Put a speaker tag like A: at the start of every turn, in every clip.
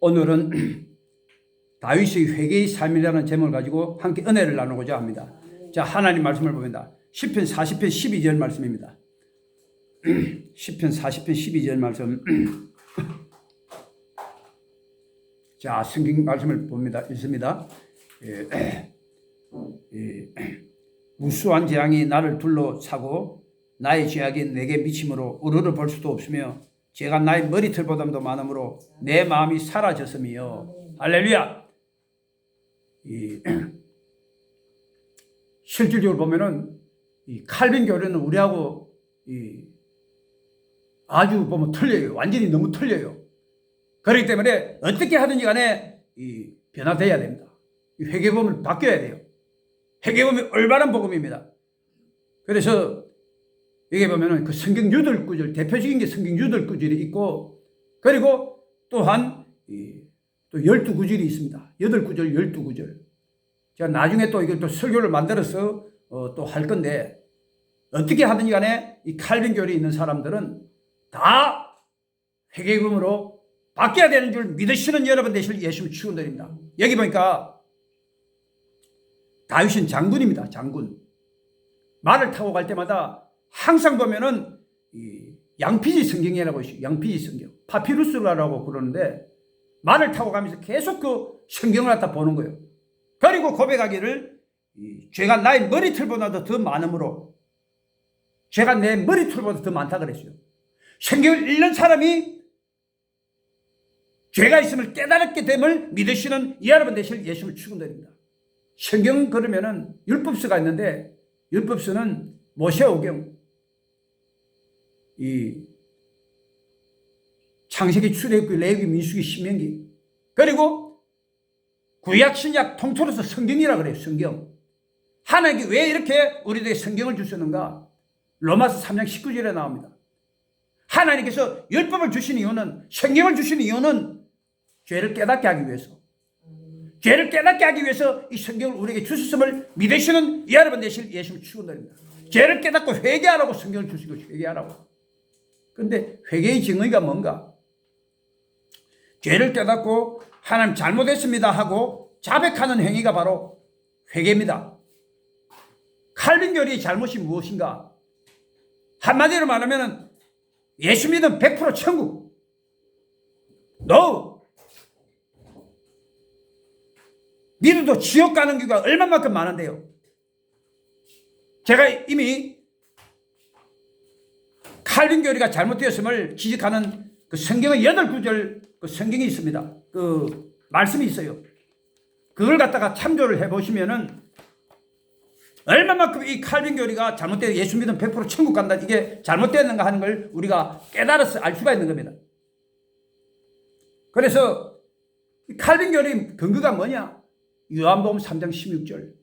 A: 오늘은 다윗의 회개의 삶이라는 제목을 가지고 함께 은혜를 나누고자 합니다. 자, 하나님 말씀을 봅니다. 시편 40편 12절 말씀입니다. 시편 40편 12절 말씀. 자, 성경 말씀을 봅니다. 읽습니다. 무수한 재앙이 나를 둘러차고 나의 죄악이 내게 미침으로 우러러 볼 수도 없으며 죄가 나의 머리털보다도 많으므로 내 마음이 사라졌으며. 할렐루야. 실질적으로 보면은 이 칼빈 교리는 우리하고 아주 보면 틀려요. 완전히 너무 틀려요. 그렇기 때문에 어떻게 하든지 간에 변화돼야 됩니다. 회개복음을 바뀌어야 돼요. 회개복음이 올바른 복음입니다. 그래서 여기 보면은 그 성경 8구절, 대표적인 게 성경 8구절이 있고, 그리고 또한 또 12구절이 있습니다. 8구절, 12구절. 제가 나중에 또 이걸 또 설교를 만들어서 또 할 건데, 어떻게 하든지 간에 이 칼빈 교리에 있는 사람들은 다 회개복음으로 바뀌어야 되는 줄 믿으시는 여러분 되실 예수님 축원드립니다. 여기 보니까 다윗은 장군입니다. 장군. 말을 타고 갈 때마다 항상 보면은 양피지 성경이라고 있어요. 양피지 성경. 파피루스라고 그러는데 말을 타고 가면서 계속 그 성경을 갖다 보는 거예요. 그리고 고백하기를 죄가 나의 머리털보다도 더 많으므로, 죄가 내 머리털보다 더 많다 그랬어요. 성경을 읽는 사람이 죄가 있음을 깨달았게 됨을 믿으시는 여러분 되실 예수를 축원드립니다. 성경은 그러면은 율법서가 있는데, 율법서는 모세오경, 창세기, 출애굽기, 레위기, 민수기, 신명기, 그리고 구약 신약 통틀어서 성경이라 그래요. 성경. 하나님께 왜 이렇게 우리들에게 성경을 주셨는가? 로마서 3장 19절에 나옵니다. 하나님께서 율법을 주신 이유는, 성경을 주신 이유는 죄를 깨닫게 하기 위해서, 죄를 깨닫게 하기 위해서 이 성경을 우리에게 주셨음을 믿으시는 여러분 되실 예수님 축원드립니다. 죄를 깨닫고 회개하라고 성경을 주신 것이 회개하라고. 그런데 회개의 증거가 뭔가? 죄를 깨닫고 하나님 잘못했습니다 하고 자백하는 행위가 바로 회개입니다. 칼빈 교리의 잘못이 무엇인가? 한마디로 말하면 예수 믿으면 100% 천국. No. 믿어도 지옥 가는 경우가 얼마만큼 많은데요. 제가 이미 칼빈 교리가 잘못되었음을 지적하는 그 성경의 8구절 그 성경이 있습니다. 그 말씀이 있어요. 그걸 갖다가 참조를 해보시면은 얼마만큼 이 칼빈 교리가 잘못되어 예수 믿으면 100% 천국 간다, 이게 잘못되었는가 하는 걸 우리가 깨달아서 알 수가 있는 겁니다. 그래서 이 칼빈 교리의 근거가 뭐냐? 요한복음 3장 16절.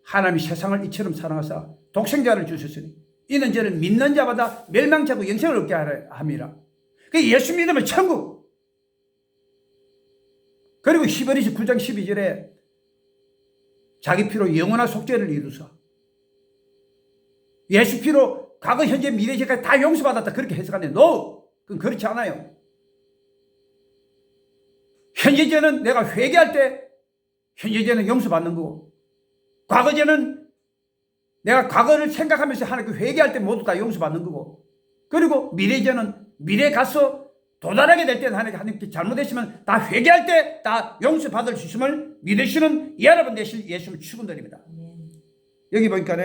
A: 하나님이 세상을 이처럼 사랑하사 독생자를 주셨으니 이는 저를 믿는 자마다 멸망치 않고 영생을 얻게 하려 함이라. 그 예수 믿으면 천국. 그리고 히브리서 9장 12절에 자기 피로 영원한 속죄를 이루사 예수 피로 과거 현재 미래 죄까지 다 용서받았다, 그렇게 해석하는데 no, 그건 그렇지 않아요. 현재 죄는 내가 회개할 때 현재 죄는 용서받는 거고, 과거 죄는 내가 과거를 생각하면서 하나님께 회개할 때 모두 다 용서받는 거고, 그리고 미래 죄는 미래에 가서 도달하게 될 때는 하나님께 잘못했으면 다 회개할 때 다 용서받을 수 있음을 믿으시는 여러분 되실 예수를 축원드립니다. 여기 보니까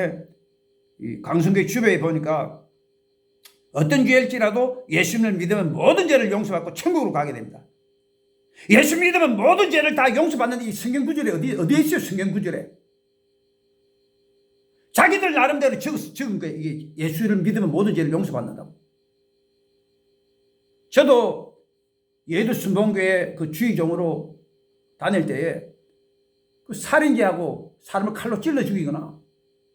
A: 이 강성교회 주변에 보니까 어떤 죄일지라도 예수님을 믿으면 모든 죄를 용서받고 천국으로 가게 됩니다. 예수 믿으면 모든 죄를 다 용서받는 이 성경 구절에 어디에 있어요? 성경 구절에 자기들 나름대로 적은 거예요. 이게 예수를 믿으면 모든 죄를 용서받는다고. 저도 예도 순복음교회 그 주의종으로 다닐 때에 그 살인죄하고 사람을 칼로 찔러 죽이거나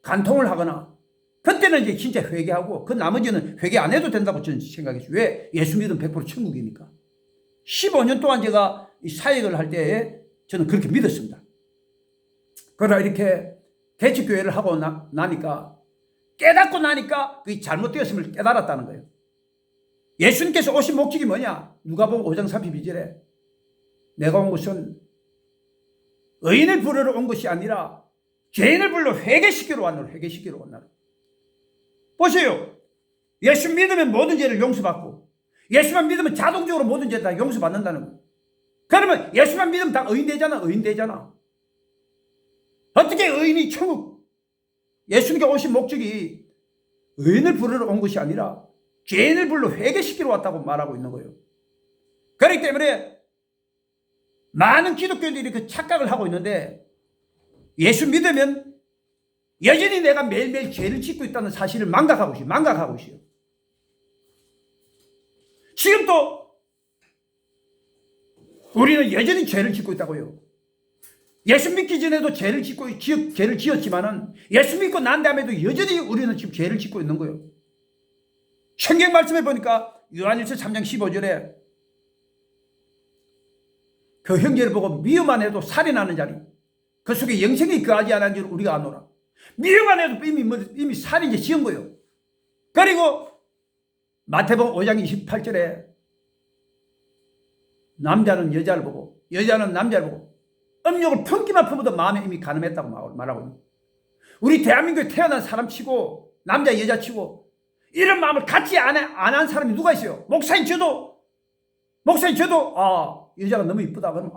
A: 간통을 하거나, 그때는 이제 진짜 회개하고 그 나머지는 회개 안 해도 된다고 저는 생각했어요. 왜? 예수 믿으면 100% 천국이니까. 15년 동안 제가 이 사역을 할 때에 저는 그렇게 믿었습니다. 그러나 이렇게 개척교회를 하고 나니까, 깨닫고 나니까 그게 잘못되었음을 깨달았다는 거예요. 예수님께서 오신 목적이 뭐냐? 누가복음 5장 32절에 내가 온 것은 의인을 부르러 온 것이 아니라 죄인을 불러 회개시키러 왔노라. 회개시키러 왔노라. 보세요. 예수 믿으면 모든 죄를 용서받고 예수만 믿으면 자동적으로 모든 죄 다 용서받는다는 거예요. 그러면 예수만 믿으면 다 의인 되잖아. 의인 되잖아. 어떻게 의인이 천국, 예수님께 오신 목적이 의인을 부르러 온 것이 아니라 죄인을 불러 회개시키러 왔다고 말하고 있는 거예요. 그렇기 때문에 많은 기독교인들이 그 착각을 하고 있는데, 예수 믿으면 여전히 내가 매일매일 죄를 짓고 있다는 사실을 망각하고 있어요. 지금 또 우리는 여전히 죄를 짓고 있다고요. 예수 믿기 전에도 죄를 지었지만은 예수 믿고 난 다음에도 여전히 우리는 지금 죄를 짓고 있는 거예요. 성경 말씀에 보니까 요한일서 3장 15절에 그 형제를 보고 미워만 해도 살인하는 자리, 그 속에 영생이 거하지 않은 줄 우리가 아노라. 미워만 해도 이미 살인죄 지은 거예요. 그리고 마태복음 5장 28절에 남자는 여자를 보고 여자는 남자를 보고 음욕을 품기만 품어도 마음에 이미 가늠했다고 말하고 있는 거예요. 우리 대한민국에 태어난 사람 치고 남자 여자 치고 이런 마음을 같이 안 한 사람이 누가 있어요? 목사님 저도 여자가 너무 이쁘다 그러면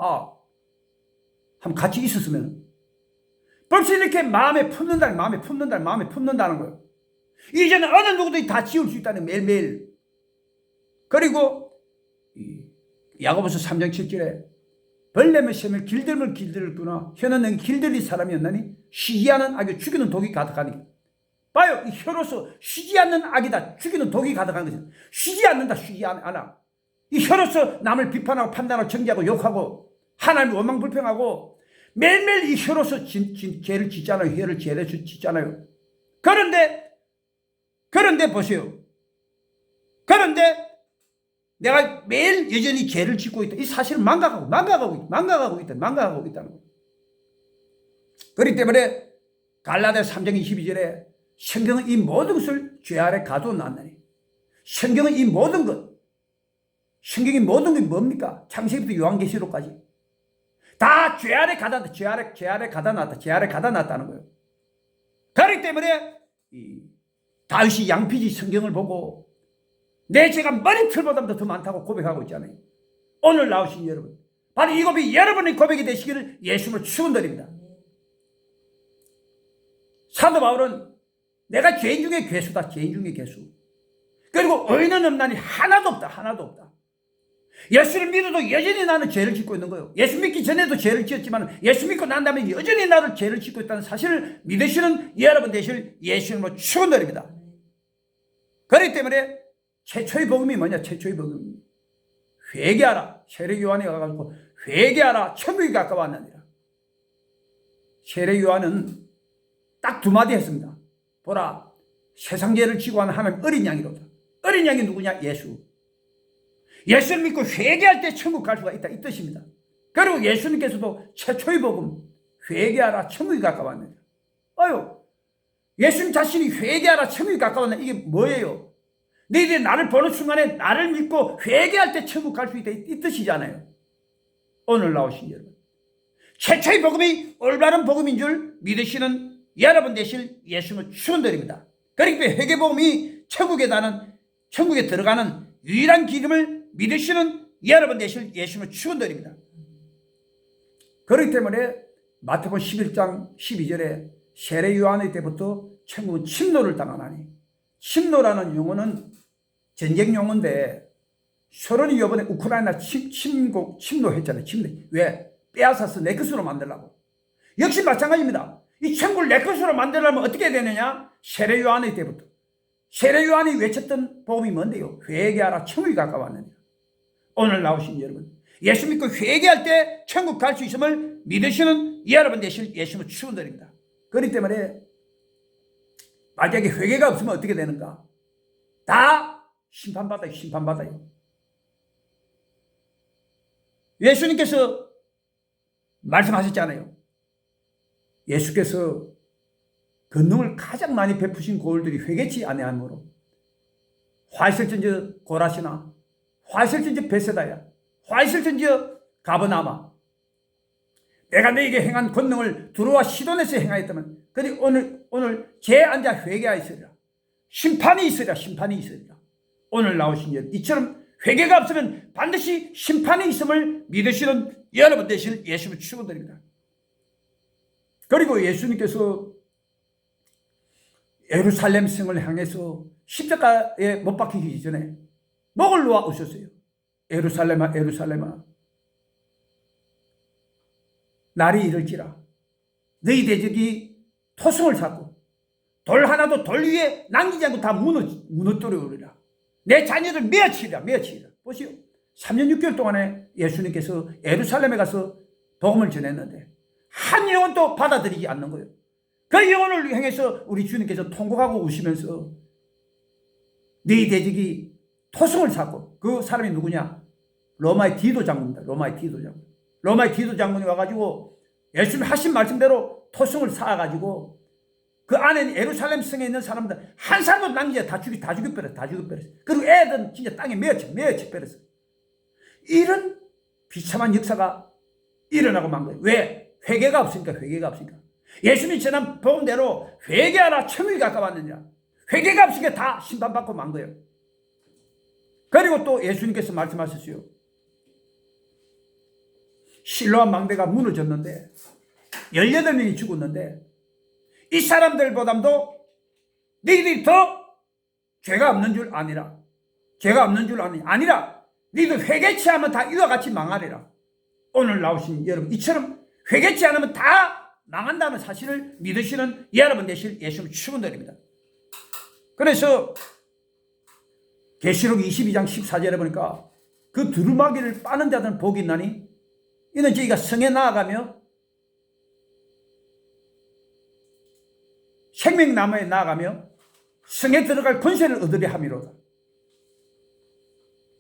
A: 한번 같이 있었으면 벌써 이렇게 마음에 품는다는 거예요. 이제는 어느 누구도 다 지울 수 있다는 매일매일. 그리고 야고보서 3장 7절에 벌레면 셈을 길들면 길들구나 혀는 넌 길들일 사람이었나니 쉬지 않는 악이 죽이는 독이 가득하니. 봐요. 이 혀로서 쉬지 않는 악이다. 죽이는 독이 가득한 것은 쉬지 않아. 이 혀로서 남을 비판하고 판단하고 정죄하고 욕하고 하나님을 원망불평하고 매일매일 이 혀로서 죄를 짓잖아요. 혀를 죄를 짓잖아요. 그런데 보세요. 그런데 내가 매일 여전히 죄를 짓고 있다. 이 사실을 망각하고 있다는 거예요. 그렇기 때문에 갈라디아 3장 22절에 성경은 이 모든 것을 죄 아래 가두어놨나니. 성경은 이 모든 것, 성경이 모든 게 뭡니까? 창세기부터 요한계시록까지 다 죄 아래 가다 놨다는 거예요. 그렇기 때문에 다윗이 양피지 성경을 보고 내 죄가 머리털보다 더 많다고 고백하고 있잖아요. 오늘 나오신 여러분, 바로 이 고백이 여러분의 고백이 되시기를 예수님을 축원드립니다. 사도 바울은 내가 죄인 중에 괴수다. 그리고 의인은 없나니 하나도 없다. 예수를 믿어도 여전히 나는 죄를 짓고 있는 거예요. 예수 믿기 전에도 죄를 지었지만 예수 믿고 난 다음에 여전히 나를 죄를 짓고 있다는 사실을 믿으시는 여러분 되실 예수님으로 축원드립니다. 그렇기 때문에 최초의 복음이 뭐냐? 최초의 복음 회개하라. 세례 요한이 와가지고 회개하라. 천국이 가까웠느니라. 세례 요한은 딱 두 마디 했습니다. 보라, 세상 죄를 지고 하는 하나님 어린 양이로다. 어린 양이 누구냐? 예수를 믿고 회개할 때 천국 갈 수가 있다, 이 뜻입니다. 그리고 예수님께서도 최초의 복음 회개하라. 천국이 가까웠느니라. 예수님 자신이 회개하라. 천국이 가까웠느니라. 이게 뭐예요? 너희들이 나를 보는 순간에 나를 믿고 회개할 때 천국 갈 수 있다, 이 뜻이잖아요. 오늘 나오신 여러분, 최초의 복음이 올바른 복음인 줄 믿으시는 여러분 되실 예수님을 축원드립니다. 그렇기 때문에 회개복음이 천국에 들어가는 유일한 길임을 믿으시는 여러분 되실 예수님을 축원드립니다. 그렇기 때문에 마태복음 11장 12절에 세례 요한의 때부터 천국은 침노를 당하나니. 침노라는 용어는 전쟁 용어인데 소련이 이번에 우크라이나 침노했잖아요. 왜? 빼앗아서 내 것으로 만들려고. 역시 마찬가지입니다. 이 천국을 내 것으로 만들려면 어떻게 해야 되느냐? 세례 요한의 때부터. 세례 요한이 외쳤던 복음이 뭔데요? 회개하라. 천국이 가까웠느니라. 오늘 나오신 여러분, 예수 믿고 회개할 때 천국 갈 수 있음을 믿으시는 여러분 되실 예수님을 축원드립니다. 그렇기 때문에 만약에 회개가 없으면 어떻게 되는가? 다 심판받아요. 예수님께서 말씀하셨잖아요. 예수께서 권능을 가장 많이 베푸신 고을들이 회개치 아니하므로 화 있을진저 고라시나 화 있을진저 베세다야 화 있을진저 가버나마. 내가 너에게 행한 권능을 두루와 시돈에서 행하였다면 그리 오늘 제 앉아 회개하였으리라. 심판이 있으리라. 심판이 있으리라. 오늘 나오신 일 이처럼 회개가 없으면 반드시 심판이 있음을 믿으시는 여러분 되시는 예수님을 축원드립니다. 그리고 예수님께서 예루살렘 성을 향해서 십자가에 못 박히기 전에 목을 놓아 오셨어요. 예루살렘아 예루살렘아 날이 이를지라 너희 대적이 토성을 쌓고 돌 하나도 돌 위에 남기지 않고 다 무너뜨려 오리라. 내 자녀를 메어치리라. 메어치리라. 보시오. 3년 6개월 동안에 예수님께서 예루살렘에 가서 복음을 전했는데 한 영혼도 받아들이지 않는 거예요. 그 영혼을 향해서 우리 주님께서 통곡하고 우시면서 너희 대적이 토성을 쌓고 그 사람이 누구냐? 로마의 디도 장군입니다. 로마의 디도 장군. 로마의 디도 장군이 와가지고 예수님 하신 말씀대로 토성을 쌓아가지고 그 안에 예루살렘 성에 있는 사람들 한 사람도 남기지 다 죽여버렸어. 다 죽여버렸어. 그리고 애들은 진짜 땅에 메어쳐버렸어. 이런 비참한 역사가 일어나고 만 거예요. 왜? 회개가 없으니까. 회개가 없으니까. 예수님이 전한 복음대로 회개하라 천국이 가까웠느냐. 회개가 없으니까 다 심판받고 만 거예요. 그리고 또 예수님께서 말씀하셨어요. 실로암 망대가 무너졌는데 18명이 죽었는데 이 사람들보다도 너희들이 더 죄가 없는 줄 아니라. 죄가 없는 줄 아니라 너희들 회개치 않으면 다 이와 같이 망하리라. 오늘 나오신 여러분 이처럼 회개치 않으면 다 망한다는 사실을 믿으시는 여러분 되실 예수님 축원드립니다. 그래서 계시록 22장 14절에 보니까 그 두루마기를 빠는 자들은 복이 있나니 이는 저희가 성에 나아가며 생명나무에 나아가며 성에 들어갈 권세를 얻으려 함이로다.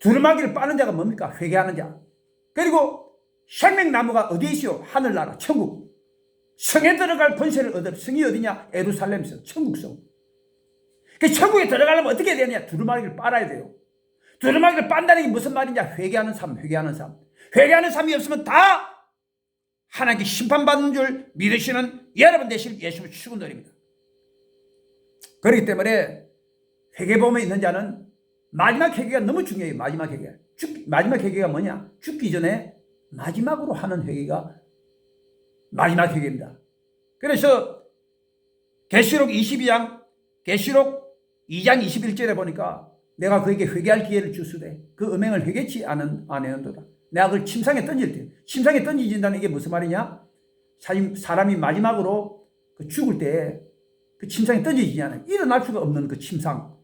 A: 두루마기를 빠는 자가 뭡니까? 회개하는 자. 그리고 생명나무가 어디에 있어요? 하늘나라 천국. 성에 들어갈 권세를 얻으려. 성이 어디냐? 예루살렘성 천국성. 그 천국에 들어가려면 어떻게 해야 되냐? 두루마기를 빨아야 돼요. 두루마기를 빤다는 게 무슨 말이냐? 회개하는 삶. 회개하는 삶. 회개하는 삶이 없으면 다 하나님께 심판받는 줄 믿으시는 여러분 되실 예수님을 축원드립니다. 그렇기 때문에 회개범에 있는 자는 마지막 회개가 너무 중요해요. 마지막 회개. 마지막 회개가 뭐냐? 죽기 전에 마지막으로 하는 회개가 마지막 회개입니다. 그래서 계시록 2장 21절에 보니까 내가 그에게 회개할 기회를 주수되 그 음행을 회개치 않으는도다. 내가 그걸 침상에 던질 때, 침상에 던지진다는 게 무슨 말이냐? 사람이 마지막으로 죽을 때 그 침상에 던지지잖아요. 일어날 수가 없는 그 침상.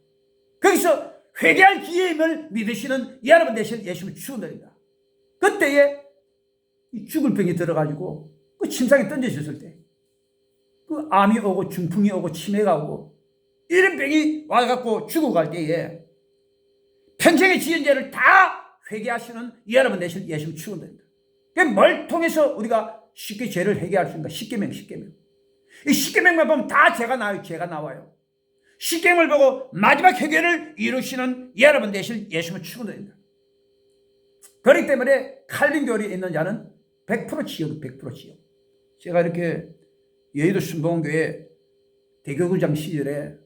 A: 거기서 회개할 기회임을 믿으시는 여러분 되실 예수님을 축원드립니다. 그때에 이 죽을 병이 들어가지고 그 침상에 던져졌을 때 그 암이 오고 중풍이 오고 치매가 오고 이런 병이 와갖고 죽어갈 때에 평생의 지은 죄를 다 회개하시는 여러분 되실 예수님 축원드립니다. 뭘 통해서 우리가 쉽게 죄를 회개할 수 있는가? 십계명. 이 십계명만 보면 다 죄가 나와요. 십계명을 보고 마지막 회개를 이루시는 여러분 되실 예수님 축원드립니다. 그렇기 때문에 칼빈 교리에 있는 자는 100% 지옥, 100% 지옥. 제가 이렇게 여의도 순복음교회 대교구장 시절에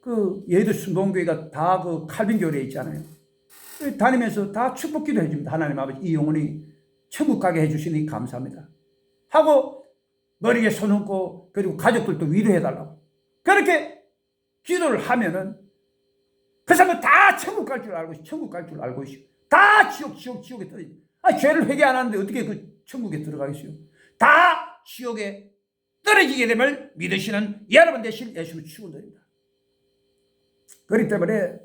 A: 그 여의도 순복음교회가 다 그 칼빈 교리에 있잖아요. 다니면서 다 축복기도 해줍니다. 하나님 아버지 이 영혼이 천국 가게 해주시니 감사합니다. 하고 머리에 손 얹고 그리고 가족들도 위로해달라고. 그렇게 기도를 하면은 그 사람은 다 천국 갈 줄 알고 있어요. 다 지옥에 떨어져. 죄를 회개 안 하는데 어떻게 그 천국에 들어가겠어요? 다 지옥에 떨어지게 됨을 믿으시는 여러분 되실 예수님을 축원드립니다. 그렇기 때문에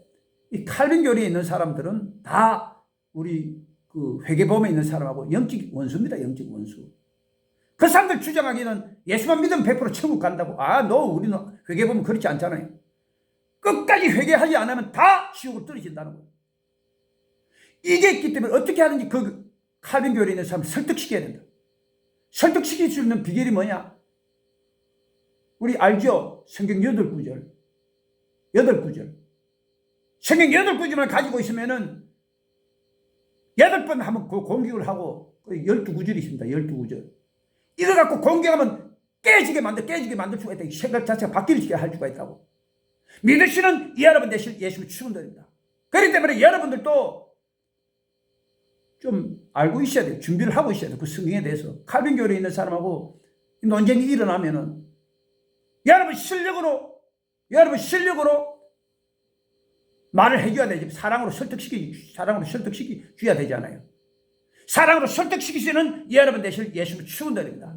A: 이 칼빈 교리에 있는 사람들은 다 우리 그 회개범에 있는 사람하고 영적 원수입니다. 영적 원수. 그 사람들 주장하기는 예수만 믿으면 100% 천국 간다고. 우리는 회개범은 그렇지 않잖아요. 끝까지 회개하지 않으면 다 지옥으로 떨어진다는 거예요. 이게 있기 때문에 어떻게 하든지 그 칼빈 교리에 있는 사람을 설득시켜야 된다. 설득시킬 수 있는 비결이 뭐냐? 우리 알죠? 성경 8구절. 성경 8구절만 가지고 있으면은 8번 한번 그 공격을 하고 12구절이 있습니다. 12구절. 이거 갖고 공격하면 깨지게 만들 수가 있다. 생각 자체가 바뀌게 할 수가 있다고. 믿으시는 여러분 되실 예수를 축원드립니다. 그렇기 때문에 여러분들도 좀 알고 있어야 돼요. 준비를 하고 있어야 돼요. 그 성경에 대해서. 칼빈 교회에 있는 사람하고 논쟁이 일어나면은 여러분 실력으로 말을 해줘야 되지. 사랑으로 설득시켜줘야 되잖아요. 사랑으로 설득시키시는 여러분 되실 예수를 축원드립니다.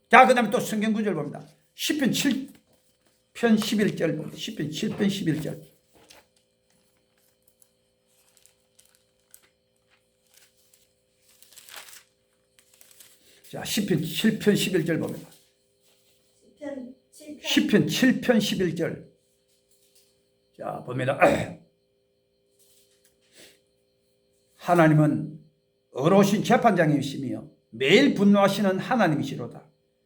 A: 자, 그 다음에 또 성경 구절 봅니다. 시편 7편 11절 봅니다. 시편 7편 11절. 자, 시편 7편 11절 봅니다. 시편 7편 11절. 자, 봅니다. 하나님은 의로우신 재판장이시며 매일 분노하시는 하나님이시로다.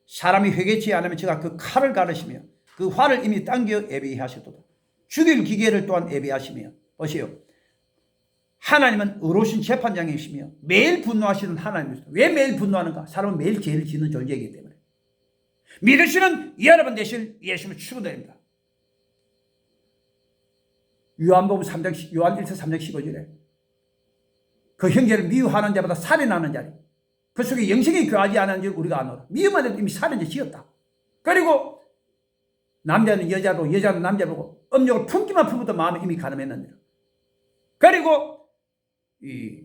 A: 사람이 회개치 않으면 제가 그 칼을 가르시며 그 활을 이미 당겨 예비하셨도다. 죽일 기계를 또한 예비하시며. 보시오. 하나님은 의로우신 재판장이시며 매일 분노하시는 하나님이시다. 왜 매일 분노하는가? 사람은 매일 죄를 짓는 존재이기 때문에. 믿으시는 여러분 되실 예수를 축원드립니다. 요한복음 3장, 요한 1서 3장 15절에 그 형제를 미워하는 자보다 살인하는 자리, 그 속에 영생이 교하지 않은 줄 우리가 아노라. 미워만 해도 이미 살인죄 지었다. 그리고 남자는 여자로, 여자는 남자로 음욕을 품기만 품어도 마음에 이미 가늠했느니라. 그리고 이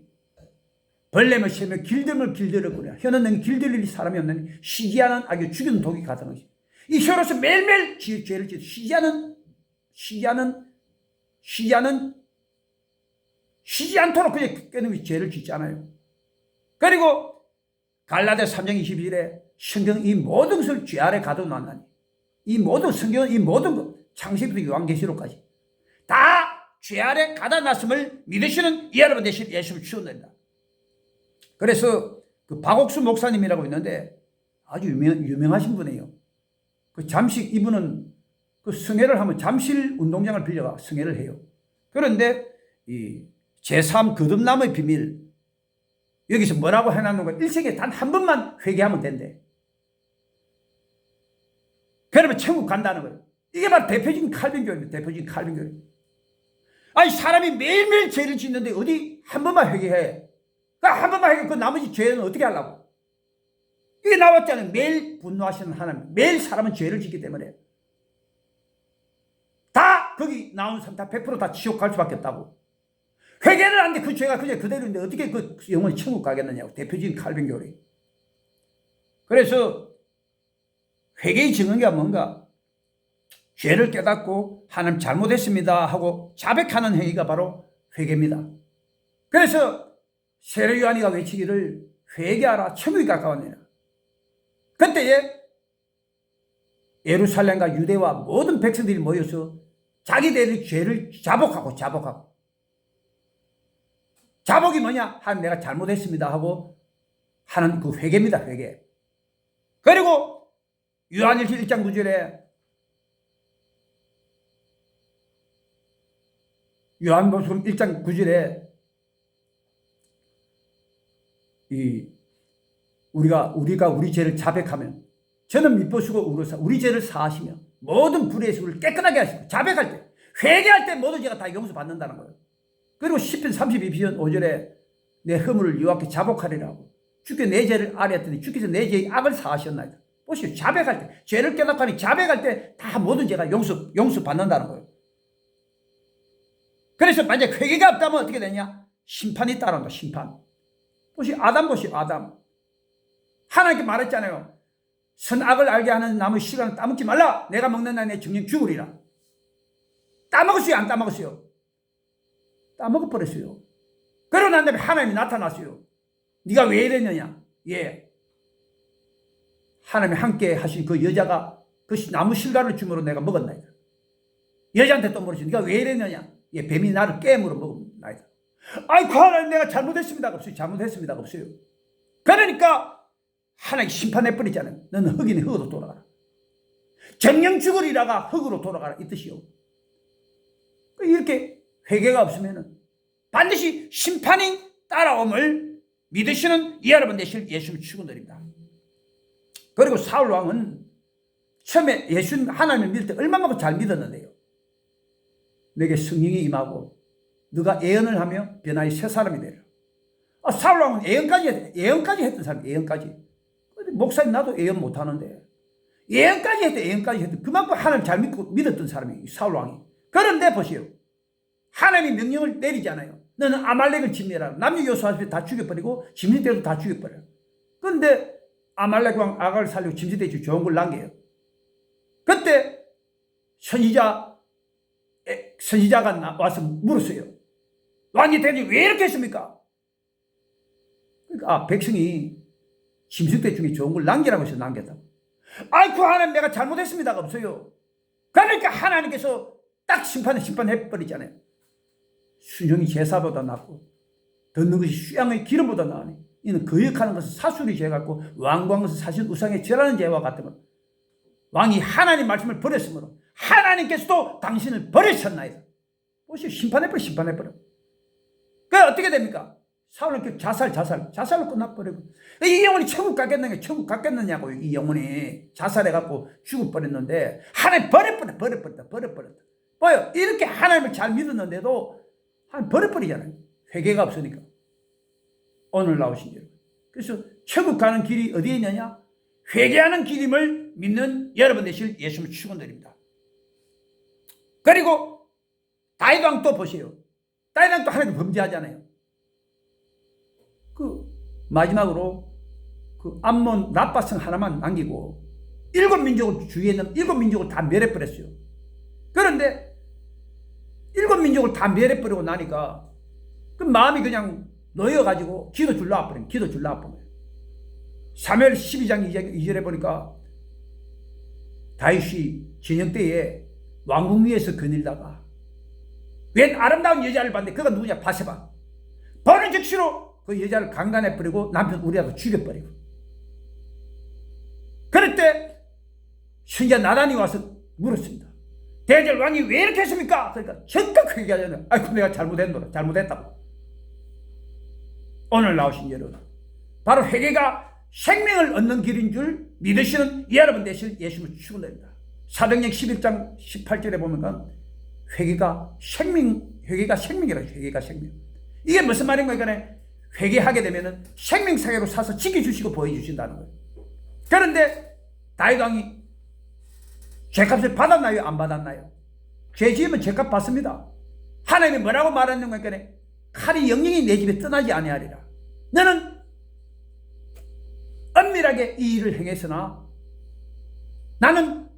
A: 벌레를 세며 길들을 길들었구나. 혀는 능히 길들일 사람이 없느니 쉬지 않은 악이 죽이는 독이 같은 것이. 이 혀로서 매일매일 죄를 짓고 쉬지 않도록 그냥 끊임없이 죄를 짓잖아요. 그리고 갈라디아 3장 22절에 성경 이 모든 것을 죄 아래 가둬놨나니, 이 모든 성경은 이 모든 것, 창세기부터 요한계시록까지 다 죄 아래 가둬놨음을 믿으시는 여러분 되실 예수를 축원드립니다. 그래서 그 박옥수 목사님이라고 있는데 아주 유명하신 분이에요. 그 잠식, 이분은 그 성회를 하면 잠실 운동장을 빌려가 성회를 해요. 그런데 이 제3 거듭남의 비밀, 여기서 뭐라고 해놨는가? 일생에 단 한 번만 회개하면 된대. 그러면 천국 간다는 거예요. 이게 바로 대표적인 칼빈교회입니다. 대표적인 칼빈교회. 아니, 사람이 매일매일 죄를 짓는데 어디 한 번만 회개해. 한 번만 회개해. 그 나머지 죄는 어떻게 하려고? 이게 나왔잖아요. 매일 분노하시는 하나님. 매일 사람은 죄를 짓기 때문에. 다 거기 나온 사람 다 100% 지옥 갈 수밖에 없다고. 회개를 하는데 그 죄가 그냥 그대로인데 어떻게 그 영혼이 천국 가겠느냐고. 대표적인 칼빈교회. 그래서 회개의 증언가 뭔가? 죄를 깨닫고 하나님 잘못했습니다 하고 자백하는 행위가 바로 회개입니다. 그래서 세례 요한이가 외치기를 회개하라 천국이 가까웠느니라. 그때에 예루살렘과 유대와 모든 백성들이 모여서 자기들의 죄를 자복하고 자복이 뭐냐? 하나님 내가 잘못했습니다 하고 하는 그 회개입니다. 회개. 그리고 요한일서 1장 9절에 요한복음 1장 9절에 우리가 우리 죄를 자백하면 저는 미쁘시고 우로사 우리 죄를 사하시며 모든 불의에서 우리를 깨끗하게 하시고 자백할 때 회개할 때 모든 죄가 다 용서받는다는 거예요. 그리고 시편 32편 5절에 내 허물을 여호와께 자복하리라고 주께 내 죄를 아뢰었더니 주께서 내 죄의 악을 사하셨나이다. 보시오. 자백할 때 죄를 깨닫고 자백할 때 다 모든 죄가 용서받는다는 거예요. 그래서 만약 회개가 없다면 어떻게 되냐? 심판이 따라온다. 심판. 보시오. 아담. 하나님께 말했잖아요. 선악을 알게 하는 나무 씨를 따먹지 말라. 내가 먹는 날 내 정령 죽으리라. 따먹었어요? 안 따먹었어요? 따먹어버렸어요. 그러고 난 다음에 하나님이 나타났어요. 네가 왜 이랬느냐? 예. 하나님이 함께 하신 그 여자가 그 나무 실과를 주므로 내가 먹었나이다. 여자한테 또 물으시오. 네가 왜 이랬느냐? 예, 뱀이 나를 깨물어 먹었나이다. 아이, 그 하나님 내가 잘못했습니다가 없어요. 잘못했습니다가 없어요. 그러니까 하나님 심판해버리잖아요. 너는 흙이니 흙으로 돌아가라. 정령 죽으리라가 흙으로 돌아가라 이 뜻이요. 이렇게 회개가 없으면 반드시 심판이 따라옴을 믿으시는 여러분 되실 예수님 축원드립니다. 그리고 사울 왕은 처음에 예수님 하나님을 믿을 때 얼마만큼 잘 믿었는데요. 내게 성령이 임하고 너가 예언을 하며 변화의 새 사람이 되리라. 사울 왕은 예언까지 했던 사람이에요. 예언까지. 목사님 나도 예언 못하는데 예언까지 했던 그만큼 하나님 잘 믿었던 사람이에요. 사울 왕이. 그런데 보세요. 하나님이 명령을 내리잖아요. 너는 아말렉을 진멸하라. 남녀 여호수아를 다 죽여버리고 짐승떼도 다 죽여버려요. 그런데 아말렉 왕 아가를 살리고 짐승떼 좋은 걸 남겨요. 그때 선지자가 와서 물었어요. 왕이 대니 왜 이렇게 했습니까? 그러니까 백성이 짐승떼 중에 좋은 걸 남기라고 해서 남겼다고. 아이고 하나님 내가 잘못했습니다가 없어요. 그러니까 하나님께서 딱 심판해버리잖아요. 순종이 제사보다 낫고 듣는 것이 수양의 기름보다 나으니 이는 거역하는 것은 사술이 죄 같고 완고한 것은 사실 우상의 죄라는 죄와 같으므로 왕이 하나님 말씀을 버렸으므로 하나님께서도 당신을 버리셨나이다. 보시오. 심판해버려. 그게 어떻게 됩니까? 사울은 자살로 끝나버리고 이 영혼이 천국 갔겠느냐고. 이 영혼이 자살해갖고 죽어버렸는데 하나님 버렸다. 뭐요? 이렇게 하나님을 잘 믿었는데도 하나님 버려버리잖아요. 회개가 없으니까. 오늘 나오신 여러분. 그래서 천국 가는 길이 어디에 있느냐? 회개하는 길임을 믿는 여러분 되실 예수님을 축원드립니다. 그리고 다윗 왕 또 보세요. 다윗 왕도 하나님 범죄하잖아요. 마지막으로 암몬 라빠성 하나만 남기고 7민족을 주위에 있는 7민족을 다 멸해버렸어요. 그런데 7민족을 다 멸해버리고 나니까 그 마음이 그냥 놓여가지고 기도 줄라 아프네. 사무엘 12장 2절에 보니까 다윗이 저녁 때에 왕궁 위에서 거닐다가 웬 아름다운 여자를 봤는데 그가 누구냐? 바세바. 보는 즉시로 그 여자를 강간해버리고 남편 우리아도 죽여버리고. 그럴 때 선지자 나단이 와서 물었습니다. 대제를 왕이 왜 이렇게 했습니까? 그러니까 적극 회개하잖아요. 아이고 내가 잘못했다고. 오늘 나오신 여러분, 바로 회개가 생명을 얻는 길인 줄 믿으시는 여러분 되실 예수님을 축원드립니다. 사도행전 11장 18절에 보면 회개가 생명이라고. 회개가 생명. 이게 무슨 말인가? 그러니까 회개하게 되면 생명사계로 사서 지켜주시고 보여주신다는 거예요. 그런데 다윗 왕이 죄값을 받았나요? 안 받았나요? 죄 지으면 죄값 받습니다. 하나님이 뭐라고 말하는 거니까 칼이 영영이 내 집에 떠나지 아니하리라. 너는 은밀하게 이 일을 행했으나 나는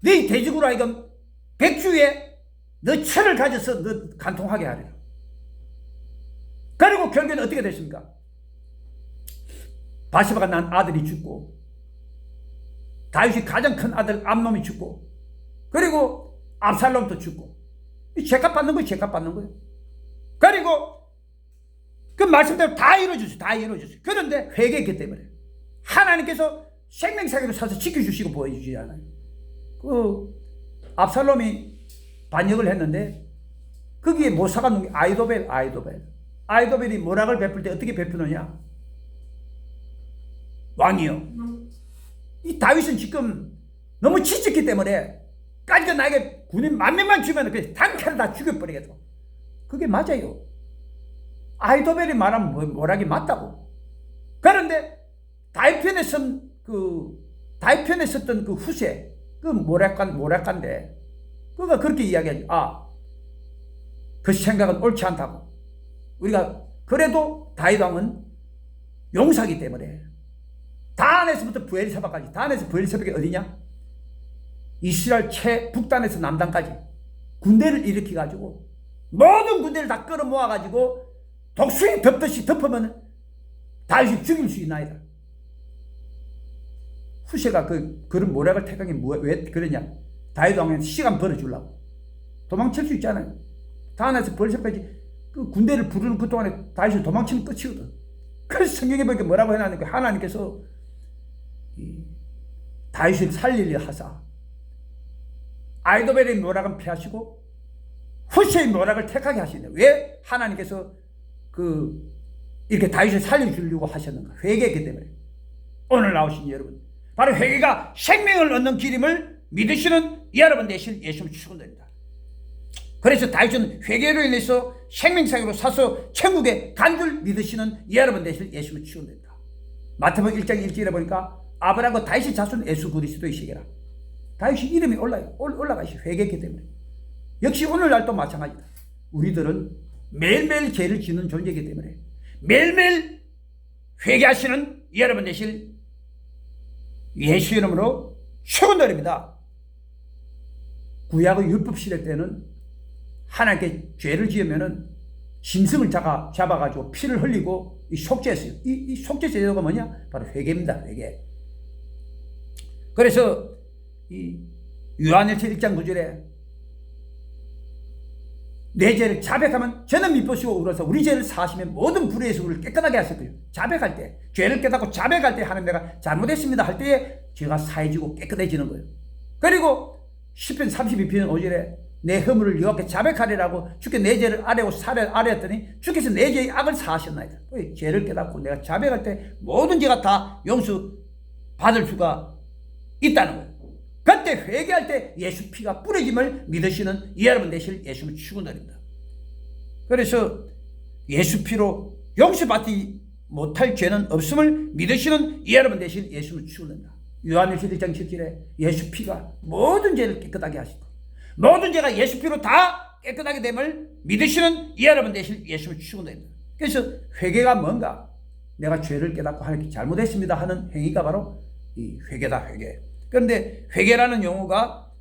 A: 네 대적으로 하여금 백주에 너 철을 가져서 너 간통하게 하리라. 그리고 결국에는 어떻게 됐습니까? 바세바가 난 아들이 죽고 다윗이 가장 큰 아들 암놈이 죽고 그리고 압살롬도 죽고 죄값 받는 거예요. 그리고 그 말씀대로 다 이루어졌어요. 그런데 회개했기 때문에 하나님께서 생명사기로 사서 지켜주시고 보여주시잖아요. 그 압살롬이 반역을 했는데 거기에 모사가 누구? 아이도벨이 모락을 베풀 때 어떻게 베푸느냐? 왕이요. 이 다윗은 지금 너무 지쳤기 때문에 까지가 나에게 군인 10,000명 주면 그 단칼에 다 죽여버리겠다. 그게 맞아요. 아이도벨이 말하면 모락이 맞다고. 그런데 다윗 편에 썼던 그 후세, 그 모락간데 그가 그렇게 이야기하지. 그 생각은 옳지 않다고. 우리가 그래도 다윗 왕은 용사기 때문에 단에서부터 브엘세바까지, 단에서 브엘세바가 어디냐? 이스라엘 북단에서 남단까지 군대를 일으켜가지고 모든 군대를 다 끌어모아가지고 독수리 덮듯이 덮으면 다윗이 죽일 수 있나이다. 후세가 그런 모략을 택한 게 왜 그러냐? 다윗 왕한테 시간 벌어주려고. 도망칠 수 있잖아요. 단에서 브엘세바까지 그 군대를 부르는 그 동안에 다윗이 도망치면 끝이거든. 그래서 성경에 보니까 뭐라고 해놨는가? 하나님께서 다윗을 살리려 하사 아이도벨의 모락은 피하시고 후세의 모락을 택하게 하시네. 왜? 하나님께서 그 이렇게 다윗을 살려주려고 하셨는가? 회개했기 때문에. 오늘 나오신 여러분, 바로 회개가 생명을 얻는 길임을 믿으시는 여러분 되실 예수님 축원드립니다. 그래서 다윗은 회개로 인해서 생명사기로 사서 천국에 간 줄 믿으시는 여러분 되실 예수님 축원드립니다. 마태복음 1장 1절에 보니까 아브라함과 다윗의 자손 예수 그리스도이시게라. 다윗이 이름이 올라가시 회개했기 때문에. 역시 오늘날도 마찬가지다. 우리들은 매일매일 죄를 짓는 존재이기 때문에 매일매일 회개하시는 여러분 되실 예수 이름으로 축원드립니다. 구약의 율법 시대 때는 하나님께 죄를 지으면은 짐승을 잡아가지고 피를 흘리고 이 속죄했어요. 이 속죄 제도가 뭐냐? 바로 회개입니다. 회개. 그래서 이 요한일서 1장 9절에 내 죄를 자백하면 저는 미쁘시고 울어서 우리 죄를 사하시면 모든 불의에서 우리를 깨끗하게 하셨고요. 자백할 때, 죄를 깨닫고 자백할 때 하는 내가 잘못했습니다 할 때에 죄가 사해지고 깨끗해지는 거예요. 그리고 시편 32편 5절에 내 허물을 여호와께 자백하리라고 주께 내 죄를 아뢰었더니 주께서 내 죄의 악을 사하셨나이다. 죄를 깨닫고 내가 자백할 때 모든 죄가 다 용서 받을 수가 있다는 거예요. 그때 회개할 때 예수 피가 뿌려짐을 믿으시는 여러분 되실 예수님을 축원드립니다. 그래서 예수 피로 용서받지 못할 죄는 없음을 믿으시는 여러분 되실 예수님을 축원드립니다. 요한일서 1장 7절에 예수 피가 모든 죄를 깨끗하게 하시고 모든 죄가 예수 피로 다 깨끗하게 됨을 믿으시는 여러분 되실 예수님을 축원드립니다. 그래서 회개가 뭔가? 내가 죄를 깨닫고 하나님께 잘못했습니다 하는 행위가 바로 이 회개다. 회개. 그런데 회개라는 용어가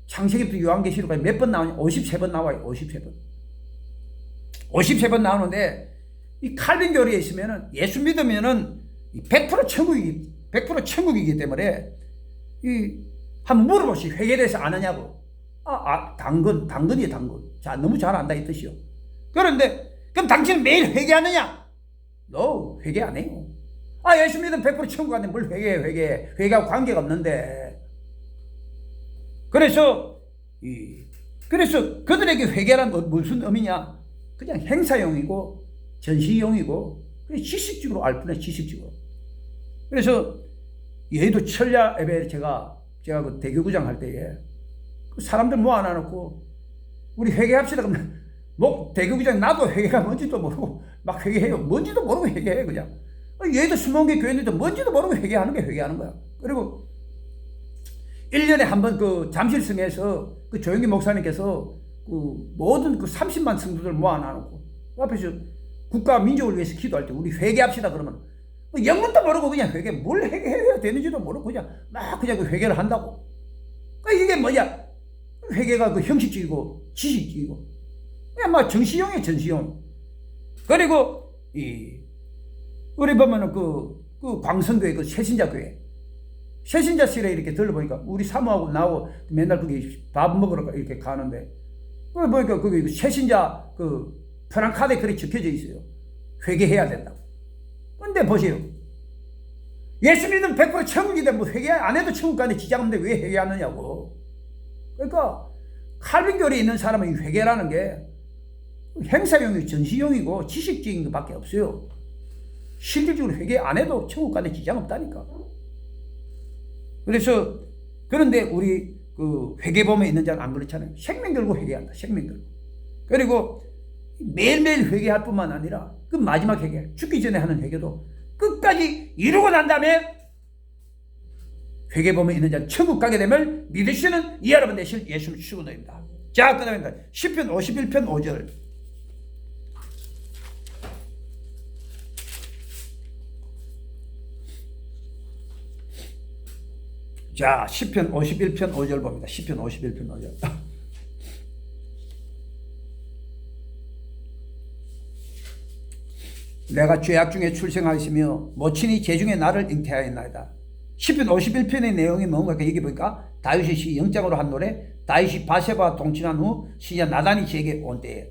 A: 창세기부터 요한계시록까지 몇 번 나오냐? 53번 나와요. 53번. 53번 나오는데 이 칼빈 교리에 있으면은 예수 믿으면은 100% 천국이기 때문에 이 한번 물어보시. 회개에 대해서 아느냐고. 당근이에요, 당근. 자, 너무 잘 안다 이 뜻이요. 그런데 그럼 당신은 매일 회개하느냐? No, 회개 안 해요. 예수 믿으면 100% 천국 가는데 뭘 회개해. 회개하고 관계가 없는데. 그래서 그들에게 회개란 무슨 의미냐? 그냥 행사용이고 전시용이고 지식적으로 알 뿐이야. 지식적으로. 그래서 여의도 철야 예배 제가 그 대교구장 할 때에 그 사람들 모아놔놓고 우리 회개합시다. 그러면 대교구장 나도 회개가 뭔지도 모르고 막 회개해요. 뭔지도 모르고 회개해 그냥. 얘도 수목계 교회인데도 뭔지도 모르고 회개하는 게 회개하는 거야. 그리고 1년에 한 번 그 잠실성에서 그 조영기 목사님께서 그 모든 그 30만 성도들 모아놔놓고 앞에서 국가 민족을 위해서 기도할 때 우리 회개합시다 그러면 영문도 모르고 그냥 뭘 회개해야 되는지도 모르고 그냥 그 회개를 한다고. 이게 뭐냐? 회개가 그 형식적이고 지식적이고 그냥 정시용이에요. 정시용. 그리고 우리 보면은 그 광성교회 그 새신자교회 새신자실에 이렇게 들러보니까 우리 사모하고 나하고 맨날 거기 밥 먹으러 이렇게 가는데 보니까 거기 새신자 그 프랑카드에 그렇게 적혀져 있어요. 회개해야 된다고. 근데 보세요. 예수 믿으면 100% 천국이다. 회개 안 해도 천국 가는데 지장 없는데 왜 회개하느냐고. 그러니까 칼빈 교리에 있는 사람은 회개라는 게 행사용이고 전시용이고 지식적인 것밖에 없어요. 실질적으로 회개 안 해도 천국 가는 지장 없다니까. 그래서 그런데 우리 그 회개범에 있는 자는 안 그렇잖아요. 생명 걸고 회개한다. 생명 걸고. 그리고 매일매일 회개할 뿐만 아니라 그 마지막 회개, 죽기 전에 하는 회개도 끝까지 이루고 난 다음에 회개범에 있는 자는 천국 가게 됨을 믿으시는 여러분 되실 예수님 축원드립니다. 자, 그 다음에 시편 51편 5절. 자, 시편 51편 5절 봅니다. 시편 51편 5절. 내가 죄악 중에 출생하였으며 모친이 죄중에 나를 잉태하였나이다. 시편 51편의 내용이 뭔가 여기 보니까 다윗이 시 영장으로 한 노래, 다윗이 바세바와 동침한 후 시자 나단이 제게 온 때에.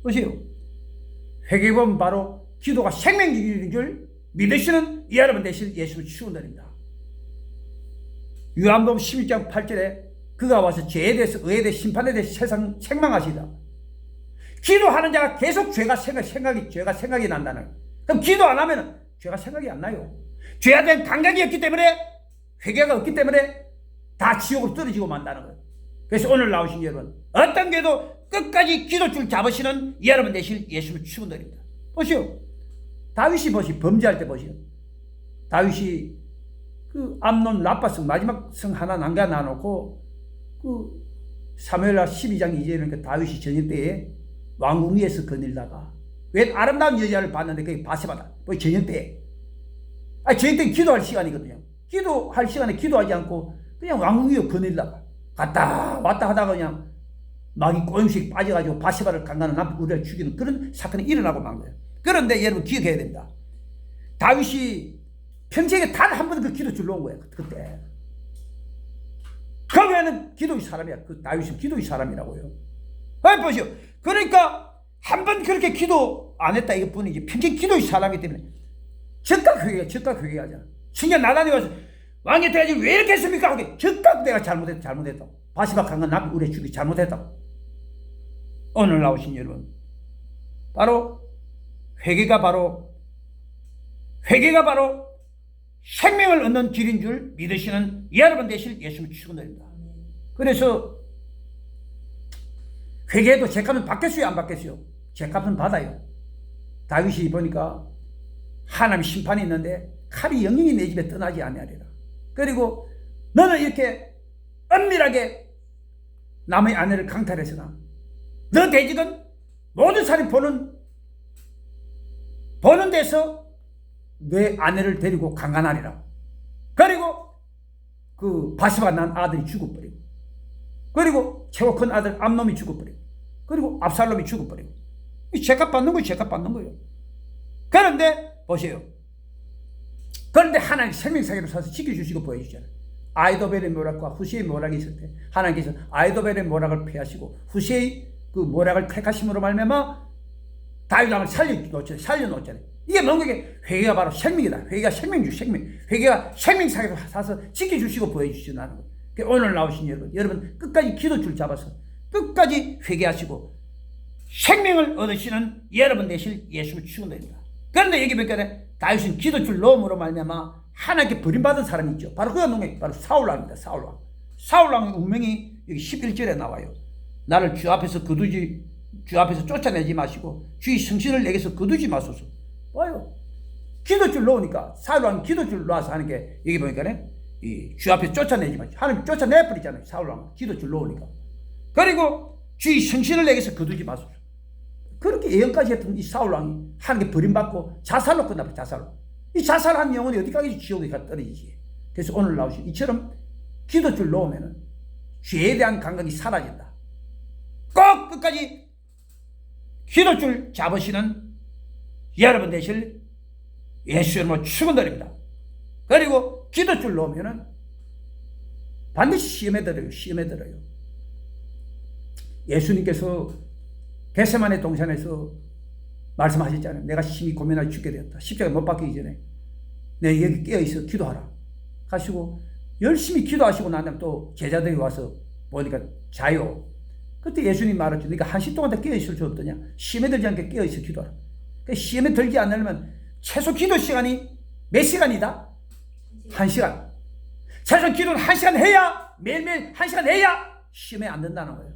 A: 보세요. 회개범 바로 기도가 생명적인 줄 믿으시는 여러분 되실 예수를 축원드립니다. 요한복음 11장 8절에 그가 와서 죄에 대해서 의에 대해서 심판에 대해서 세상 책망하시다. 기도하는 자가 계속 죄가 생각이 난다는. 그럼 기도 안 하면 죄가 생각이 안 나요. 죄에 대한 감각이 없기 때문에, 회개가 없기 때문에 다 지옥으로 떨어지고 만다는 거예요. 그래서 오늘 나오신 여러분, 어떤 게도 끝까지 기도줄 잡으시는 여러분 되실 예수를 축원드립니다. 보시오. 다윗이 보시, 범죄할 때 보시오. 다윗이 그 암논 라빠성 마지막 성 하나 남겨놔놓고 그 사무엘하 12장 2절에 다윗이 저녁 때에 왕궁 위에서 거닐다가 왜 아름다운 여자를 봤는데 그게 바세바다. 뭐 저녁 때에. 저녁 때 기도할 시간이거든요. 기도할 시간에 기도하지 않고 그냥 왕궁 위에 거닐다가 갔다 왔다 하다가 그냥 막이 꼬임씩 빠져가지고 바세바를 강간한 남편 우리를 죽이는 그런 사건이 일어나고 만 거예요. 그런데 여러분 기억해야 됩니다. 다윗이 평생에 단 한 번 그 기도줄 놓은 거예요. 그때. 그 외에는 기도의 사람이야. 그 다윗은 기도의 사람이라고요. 보시오. 그러니까 한 번 그렇게 기도 안 했다 이것뿐이지 평생 기도의 사람이기 때문에 즉각 회개하잖아. 신경 나단이 와서 왕이 돼야지 왜 이렇게 했습니까? 하게 즉각 내가 잘못했다. 바시바 강간 남편 우리 죽이 잘못했다. 오늘 나오신 여러분, 바로 회개가 바로 생명을 얻는 길인 줄 믿으시는 여러분 되실 예수를 축원드립니다. 그래서 회개해도 죄값은 받겠어요, 안 받겠어요? 죄값은 받아요. 다윗이 보니까 하나님의 심판이 있는데 칼이 영영이 내 집에 떠나지 아니하리라. 그리고 너는 이렇게 은밀하게 남의 아내를 강탈했으나 너 대직은 모든 사람이 보는 데서 내 아내를 데리고 강간하리라. 그리고 그 바시바 난 아들이 죽어버리고, 그리고 최고 큰 아들 암놈이 죽어버리고, 그리고 압살롬이 죽어버리고, 이 죄값 받는 거예요. 그런데 보세요. 그런데 하나님 생명사기를 사서 지켜주시고 보여주잖아요. 아이도벨의 모락과 후세의 모락이 있을 때 하나님께서 아이도벨의 모락을 패하시고 후세의 그 모락을 택하심으로 말미암아 다윗 왕을 살려놓잖아요. 이게 뭔가 회개가 바로 생명이다. 회개가 생명주 생명. 회개가 생명사기를 사서 지켜주시고 보여주시는 거예요. 오늘 나오신 여러분 끝까지 기도줄 잡아서 끝까지 회개하시고 생명을 얻으시는 여러분 되실 예수를 축원드립니다. 그런데 여기 보니까 다윗은 기도줄 넣음으로 말미암아 하나님께 버림받은 사람이 있죠. 바로 그가 누구예요? 바로 사울왕입니다. 사울왕의 운명이 여기 11절에 나와요. 나를 주 앞에서 쫓아내지 마시고 주의 성신을 내게서 거두지 마소서. 봐요. 기도줄 놓으니까 사울왕이 기도줄 놓아서 하는 게 여기 보니까 이 주 앞에 쫓아내지 마시고 하나님 쫓아내버리잖아요. 사울왕 기도줄 놓으니까. 그리고 주의 성신을 내게서 거두지 마소서. 그렇게 예언까지 했던 이 사울왕이 하나님께 버림받고 자살로 끝나버려. 자살로. 이 자살한 영혼이 어디까지 지옥에 가 떨어지지. 그래서 오늘 나오신 이처럼 기도줄 놓으면은 죄에 대한 감각이 사라진다. 꼭 끝까지 기도줄 잡으시는 여러분 되실 예수 이름으로 축원드립니다. 그리고 기도줄 놓으면은 반드시 시험에 들어요. 예수님께서 겟세마네 동산에서 말씀하셨잖아요. 내가 심히 고민하여 죽게 되었다. 십자가에 못 박히기 전에 내 여기 깨어있어 기도하라 하시고 열심히 기도하시고 난 다음에 또 제자들이 와서 보니까 자요. 그때 예수님 말했죠. 네가 1시 동안 다 깨어있을 수 없더냐. 시험에 들지 않게 깨어있어 기도하라. 그러니까 시험에 들지 않으려면 최소 기도 시간이 몇 시간이다? 1시간. 최소 기도는 1시간 해야, 매일매일 1시간 해야 시험에 안 된다는 거예요.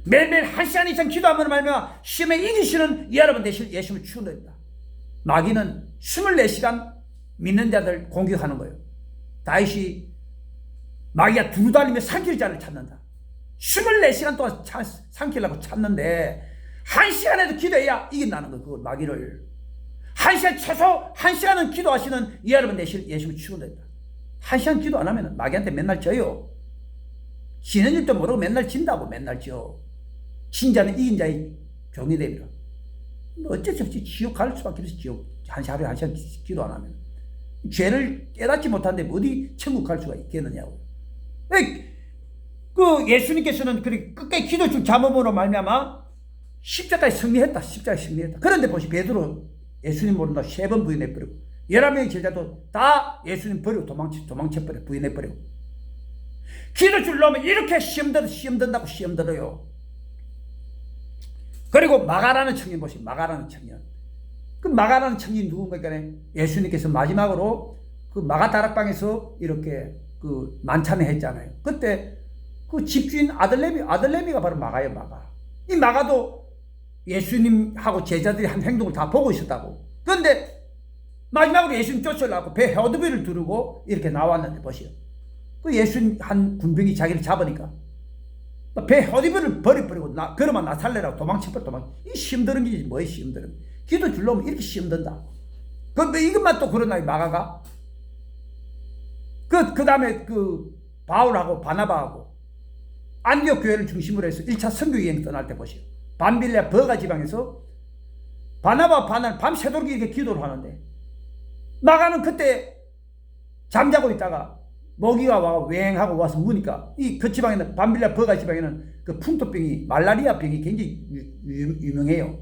A: 매일매일 1시간 이상 기도하면 말미암아 시험에 이기시는 여러분 되실 예수를 축원드립니다. 마귀는 24시간 믿는 자들 공격하는 거예요. 다윗이 마귀가 두루다니며 삼킬 자를 찾는다. 24시간 동안 삼키려고 찾는데 1시간에도 기도해야 이긴다는 거예요. 그걸 마귀를. 1시간 최소 1시간은 기도하시는 여러분 되실 예수를 축원드립니다. 1시간 기도 안 하면 마귀한테 맨날 져요. 지는 일도 모르고 맨날 진다고 맨날 져. 진자는 이긴 자의 종이 됩니다. 어쩔 수 없이 지옥 갈 수밖에 없어. 지옥 하루에 1시간 기도 안 하면 죄를 깨닫지 못하는데 어디 천국 갈 수가 있겠느냐고. 그 예수님께서는 끝까지 기도줄 잠언으로 말미암아 십자가에 승리했다. 그런데 보시 베드로 예수님 모른다 3번 부인해버리고 11명의 제자도 다 예수님 버리고 도망쳐버려 부인해버리고. 기도줄 놓으면 이렇게 시험 든다고 시험 들어요. 그리고 마가라는 청년 보시. 마가라는 청년 그 마가라는 청년이 누군가? 예수님께서 마지막으로 그 마가 다락방에서 이렇게 그 만찬을 했잖아요. 그때 그 집주인 아들내미가 바로 마가예요, 마가. 이 마가도 예수님하고 제자들이 한 행동을 다 보고 있었다고. 그런데 마지막으로 예수님 쫓으려고 배 헤어드비를 두르고 이렇게 나왔는데 보시오. 그 예수님 한 군병이 자기를 잡으니까 배 헤어드비를 버려버리고 그러면 나살래라고 도망쳐버려. 이 시험드는 게 뭐야, 시험드는. 기도 줄려면 이렇게 시험든다. 그런데 이것만 또 그러나, 마가가. 그 다음에 그 바울하고 바나바하고 안디옥 교회를 중심으로 해서 1차 선교여행 떠날 때 보시오. 밤빌레 버가 지방에서 바나바 바나는 밤새도록 이렇게 기도를 하는데 마가는 그때 잠자고 있다가 모기가 와서 웽하고 와서 무니까 이 그 지방에는 밤빌레 버가 지방에는 그 풍토병이 말라리아 병이 굉장히 유명해요.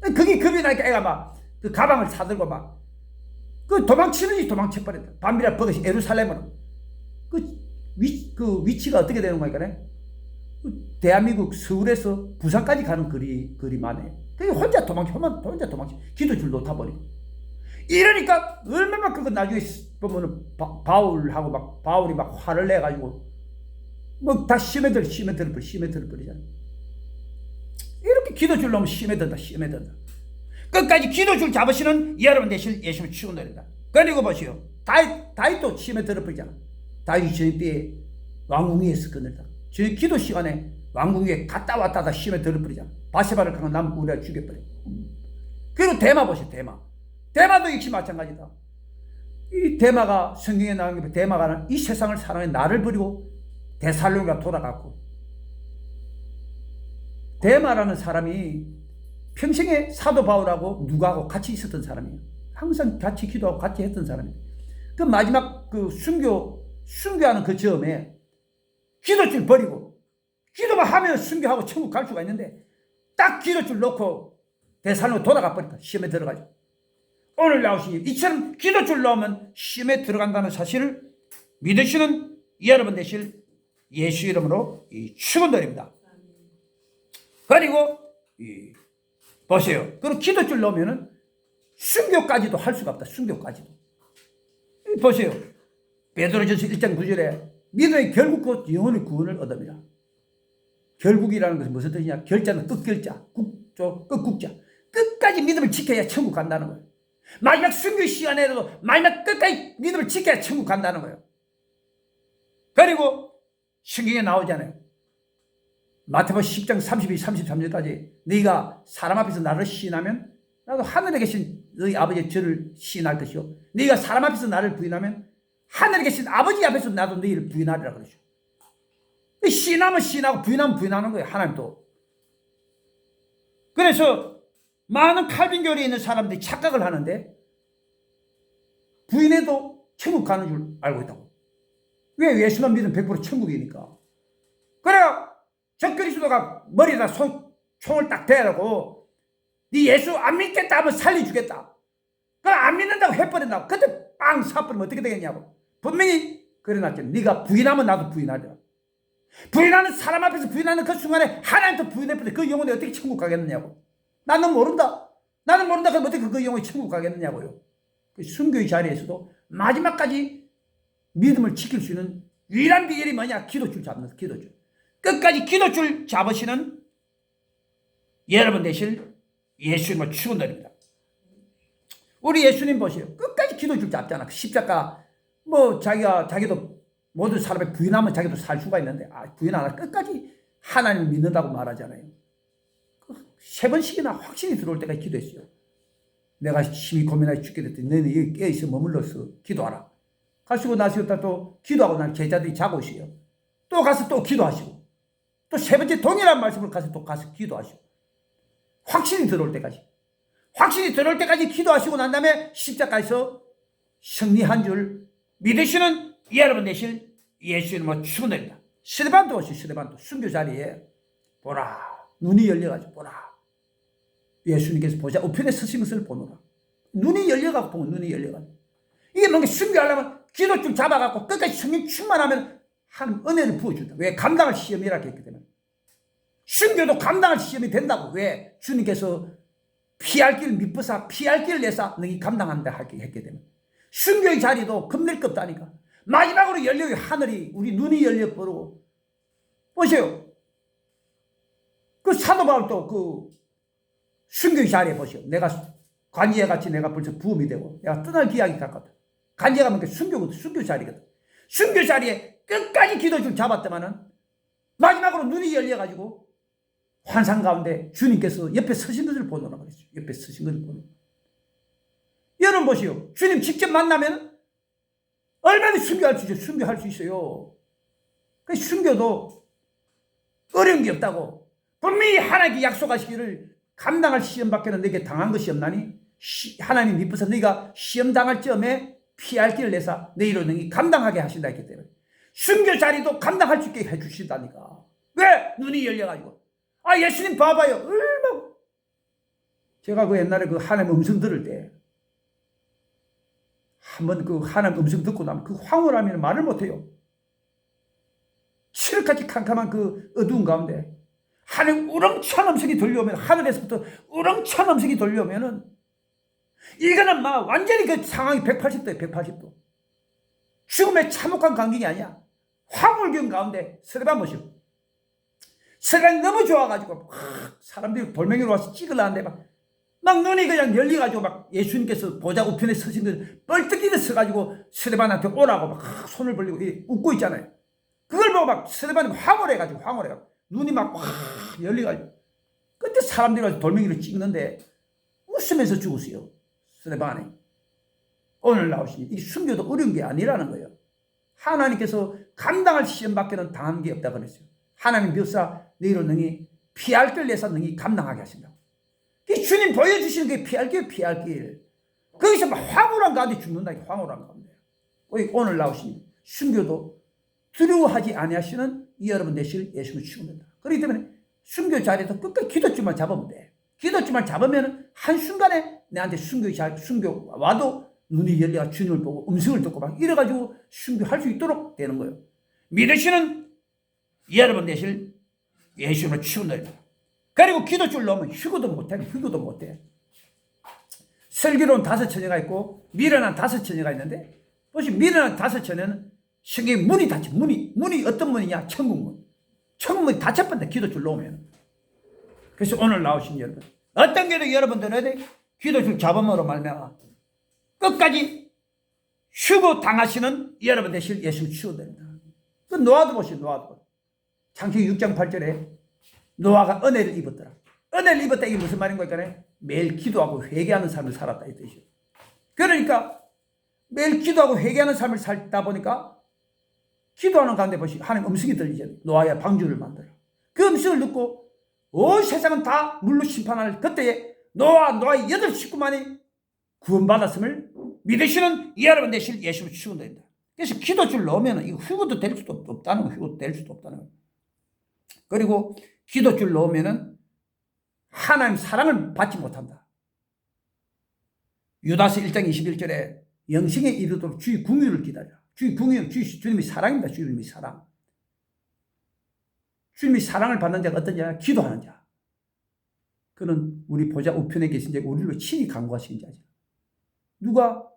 A: 그게 겁이 나니까 애가 막 그 가방을 사들고 막 그 도망치는지 도망쳐버렸다. 밤빌레 버가 예루살렘으로. 그 위치가 어떻게 되는 거니까 대한민국 서울에서 부산까지 가는 거리만 해. 그게 혼자 도망쳐. 기도줄 놓다버리고. 이러니까 얼마나 그거 나중에 보면은 바울이 막 화를 내가지고 뭐 다 심해 들어버리잖아. 이렇게 기도줄 놓으면 심해 든다. 끝까지 기도줄 잡으시는 여러분 되실 예수님을 축원드립니다. 그리고 보시오. 다윗도 심해 들어버리잖아. 다윗이 저희 때에 왕궁위에서 그늘다. 저희 기도 시간에 왕궁위에 갔다 왔다 다 심해 들어버리잖아. 바세바를 강한 남 우리가 죽여버려. 그리고 대마 보시오. 대마도 역시 마찬가지다. 이 대마가 성경에 나온 게 대마가 이 세상을 사랑해 나를 버리고 데살로니가 돌아갔고, 대마라는 사람이 평생에 사도 바울하고 누가하고 같이 있었던 사람이에요. 항상 같이 기도하고 같이 했던 사람이에요. 그 마지막 그 순교하는 그 점에 기도줄 버리고 기도만 하면 순교하고 천국 갈 수가 있는데 딱 기도줄 놓고 데살로니가 돌아가 버리니까 시험에 들어가죠. 오늘 나오신 이처럼 기도줄 넣으면 시험에 들어간다는 사실을 믿으시는 여러분 되실 예수 이름으로 축원드립니다. 그리고 보세요. 그럼 기도줄 넣으면은 순교까지도 할 수가 없다. 순교까지도. 보세요. 베드로전서 1장 9절에 믿음의 결국 곧 영혼의 구원을 얻음이라. 결국이라는 것은 무슨 뜻이냐? 결자는 끝결자, 끝국자. 끝까지 믿음을 지켜야 천국 간다는 거예요. 마지막 순교 시간에도 마지막 끝까지 믿음을 지켜야 천국 간다는 거예요. 그리고 성경에 나오잖아요. 마태복음 10장 32, 33절까지 네가 사람 앞에서 나를 시인하면 나도 하늘에 계신 너희 아버지의 저를 시인할 것이요. 네가 사람 앞에서 나를 부인하면 하늘에 계신 아버지 앞에서 나도 너희를 부인하리라 그러죠. 시인하면 시인하고 부인하면 부인하는 거예요. 하나님도. 그래서 많은 칼빈교리에 있는 사람들이 착각을 하는데 부인해도 천국 가는 줄 알고 있다고. 왜? 예수만 믿으면 100% 천국이니까. 그래요. 저 그리스도가 머리에다 총을 딱 대라고 네 예수 안 믿겠다 하면 살려주겠다. 그럼 안 믿는다고 해버린다고. 그때 빵 사버리면 어떻게 되겠냐고. 분명히 그래놨죠. 네가 부인하면 나도 부인하자. 부인하는 사람 앞에서 부인하는 그 순간에 하나님도 부인해버려. 그 영혼이 어떻게 천국 가겠느냐고. 나는 모른다. 그럼 어떻게 그 영혼이 천국 가겠느냐고요. 그 순교의 자리에서도 마지막까지 믿음을 지킬 수 있는 유일한 비결이 뭐냐? 기도줄 잡는 거. 기도줄. 끝까지 기도줄 잡으시는 여러분 되실 예수님을 축원드립니다. 우리 예수님 보세요. 끝까지 기도줄 잡잖아. 십자가 자기도 모든 사람의 부인하면 자기도 살 수가 있는데 부인 안 하고 끝까지 하나님을 믿는다고 말하잖아요. 3번씩이나 확신이 들어올 때까지 기도했어요. 내가 심히 고민하여 죽게 됐더니 너희는 여기 깨어있어 머물러서 기도하라. 가시고 나서 또 기도하고 난 제자들이 자고 있어요. 또 가서 또 기도하시고 또 3번째 동일한 말씀을 가서 또 가서 기도하시고 확신이 들어올 때까지 기도하시고 난 다음에 십자가에서 승리한 줄 믿으시는 여러분 되실 예수 이름으로 축원드립니다. 스데반도 오시오. 스데반도 순교 자리에 보라 눈이 열려가지고 보라 예수님께서 보자 우편에 서신 것을 보노라. 눈이 열려가지고 보면 눈이 열려가지고 이게 뭔가 순교하려면 기도줄 잡아갖고 끝까지 성령 충만하면 하나님 은혜를 부어준다. 왜? 감당할 시험이라 했기 때문에. 순교도 감당할 시험이 된다고. 왜? 주님께서 피할 길 미쁘사 피할 길 내사 너희 감당한다 했게 되면 순교의 자리도 겁낼 것 없다니까. 마지막으로 열려요. 하늘이 우리 눈이 열려버리고 보세요. 그 사도 바울도 그 순교의 자리에 보세요. 내가 관제와 같이 내가 벌써 부음이 되고 내가 떠날 기약이 가깝다. 관제가 뭔가 순교 자리거든. 순교 자리에 끝까지 기도줄 잡았더만은 마지막으로 눈이 열려가지고 환상 가운데 주님께서 옆에 서신 것을 보노라 그랬어요. 옆에 서신 것을 보노라. 여러분 보시오. 주님 직접 만나면 얼마나 순교할 수 있어요. 그 순교도 어려운 게 없다고. 분명히 하나님께 약속하시기를 감당할 시험밖에는 너에게 당한 것이 없나니 하나님 미쁘사 너희가 시험 당할 점에 피할 길을 내사 너희로 능히 감당하게 하신다 했기 때문에 순교 자리도 감당할 수 있게 해주신다니까. 왜? 눈이 열려가지고. 예수님 봐봐요. 얼마나. 제가 그 옛날에 그 하나님 음성 들을 때 한번 그 하나님 음성 듣고 나면 그 황홀하면 말을 못해요. 칠흑같이 캄캄한 그 어두운 가운데 하나님 우렁찬 음성이 들려오면 하늘에서부터 우렁찬 음성이 들려오면은 이거는 막 완전히 그 상황이 180도예요. 180도. 죽음의 참혹한 광경이 아니야. 황홀경 가운데 스데반 보시오. 스데반이 너무 좋아가지고 사람들이 돌멩이로 와서 찍으려는데 막 눈이 그냥 열려가지고 막 예수님께서 보좌 우편에 서신 걸 뻘떡이를 서가지고 스데반한테 오라고 막 손을 벌리고 웃고 있잖아요. 그걸 보고 막 스데반이 황홀해가지고 눈이 막 열려가지고 그때 사람들이 와서 돌멩이를 찍는데 웃으면서 죽었어요. 스데반이. 오늘 나오시니 이게 순교도 어려운 게 아니라는 거예요. 하나님께서 감당할 시험밖에는 당한 게 없다 그랬어요. 하나님 묘사 너희로 능히 피할 길 내사 능히 감당하게 하신다고. 주님 보여주시는 게 피할 길. 거기서 막 황홀한 가운데 죽는다. 황홀한 가운데. 오늘 나오시니 순교도 두려워하지 아니하시는 여러분 되실 예수를 치운다. 그렇기 때문에 순교 자리에서 끝까지 기도줄만 잡으면 돼. 기도줄만 잡으면 한순간에 내한테 순교 와도 눈이 열려 주님을 보고 음성을 듣고 막 이래가지고 순교할 수 있도록 되는 거예요. 믿으시는 여러분 되실 예수님을 치운다. 그리고 기도줄 넣으면 휴거도 못해. 슬기로운 5처녀가 있고 미련한 5처녀가 있는데 보시 미련한 5처녀는 성경에 문이 닫혀. 문이 어떤 문이냐? 천국문. 천국문이 닫혀버린다. 기도줄 놓으면. 그래서 오늘 나오신 여러분 어떤 게도 여러분들은 기도줄 잡음으로 말미암아 끝까지 휴고 당하시는 여러분 되실 예수를 치워드립니다. 그 노아도 보시오. 노아도. 창세기 6장 8절에 노아가 은혜를 입었더라. 은혜를 입었다. 이게 무슨 말인 거니까 매일 기도하고 회개하는 삶을 살았다 이 뜻이에요. 그러니까 매일 기도하고 회개하는 삶을 살다 보니까 기도하는 가운데 보시오. 하나님 음성이 들리잖아요. 노아야 방주를 만들어. 그 음성을 듣고 온 세상은 다 물로 심판할 그때에 노아의 8식구만이 구원받았음을 믿으시는 여러분 되실 예수를 치운다. 그래서 기도줄 넣으면 이거 휴거도 될 수도 없다는 거. 휴거도 될 수도 없다는 거. 그리고 기도줄 넣으면은 하나님 사랑을 받지 못한다. 유다서 1장 21절에 영생에 이르도록 주의 궁유를 기다려. 주님이 사랑입니다. 주님이 사랑. 주님이 사랑을 받는 자가 어떤 자냐? 기도하는 자. 그는 우리 보좌 우편에 계신 자가 우리로 친히 간구하시는 자죠. 누가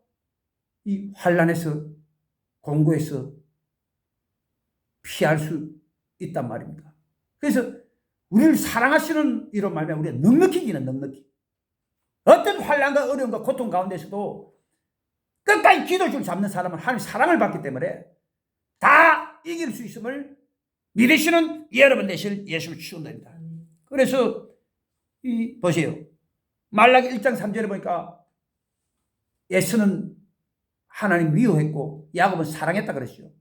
A: 이 환난에서 공고에서 피할 수 있단 말입니까? 그래서 우리를 사랑하시는 이런 말이면 우리가 넉넉히 이기는 넉넉히. 어떤 환난과 어려움과 고통 가운데서도 끝까지 기도줄 잡는 사람은 하나님 사랑을 받기 때문에 다 이길 수 있음을 믿으시는 여러분 되실 예수를 치운답니다. 그래서 보세요. 말라기 1장 3절에 보니까 에서는 하나님 미워했고 야곱은 사랑했다 그랬죠.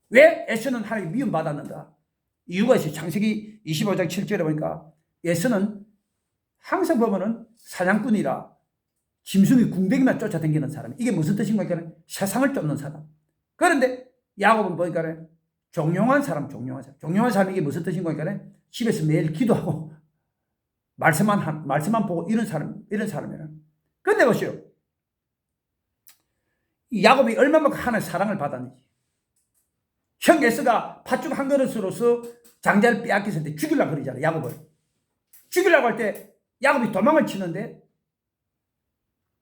A: 왜 에서는 하나님 미움받았는가? 이유가 있어요. 창세기 25장 7절에 보니까 에서는 항상 보면은 사냥꾼이라 짐승이 궁뎅이만 쫓아다니는 사람. 이게 무슨 뜻인가? 그러니까 세상을 쫓는 사람. 그런데 야곱은 보니까 종용한 사람. 종용한 사람 이게 무슨 뜻인가? 그러니까 집에서 매일 기도하고 말씀만 보고 이런 사람이라. 그런데 보시오. 야곱이 얼마만큼 하나님의 사랑을 받았는지. 형 에서가 팥죽 한 그릇으로서 장자를 빼앗겼을 때 죽이려고 그러잖아요. 야곱을. 죽이려고 할 때 야곱이 도망을 치는데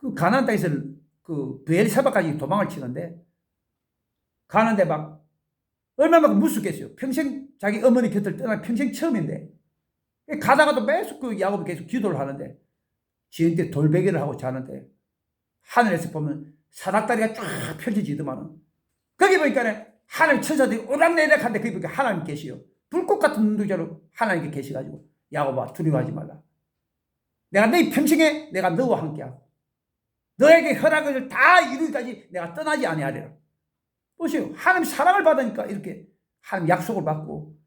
A: 그 가나안 땅에서 그 브엘사바까지 도망을 치는데 가는데 막 얼마나 무섭겠어요. 평생 자기 어머니 곁을 떠나 평생 처음인데 가다가도 계속 그 야곱이 계속 기도를 하는데 지은때 돌베개를 하고 자는데 하늘에서 보면 사닥다리가 쫙 펼쳐지더만은 거기 보니까 하나님 천사들이 오락내락 하는데 거기 보니까 하나님 계시요. 불꽃 같은 눈두자로 하나님께 계시가지고 야곱아 두려워하지 말라. 내가 네 평생에 내가 너와 함께하고 너에게 허락을 다 이루기까지 내가 떠나지 아니하리라. 보세요. 하나님 사랑을 받으니까 이렇게 하나님 약속을 받고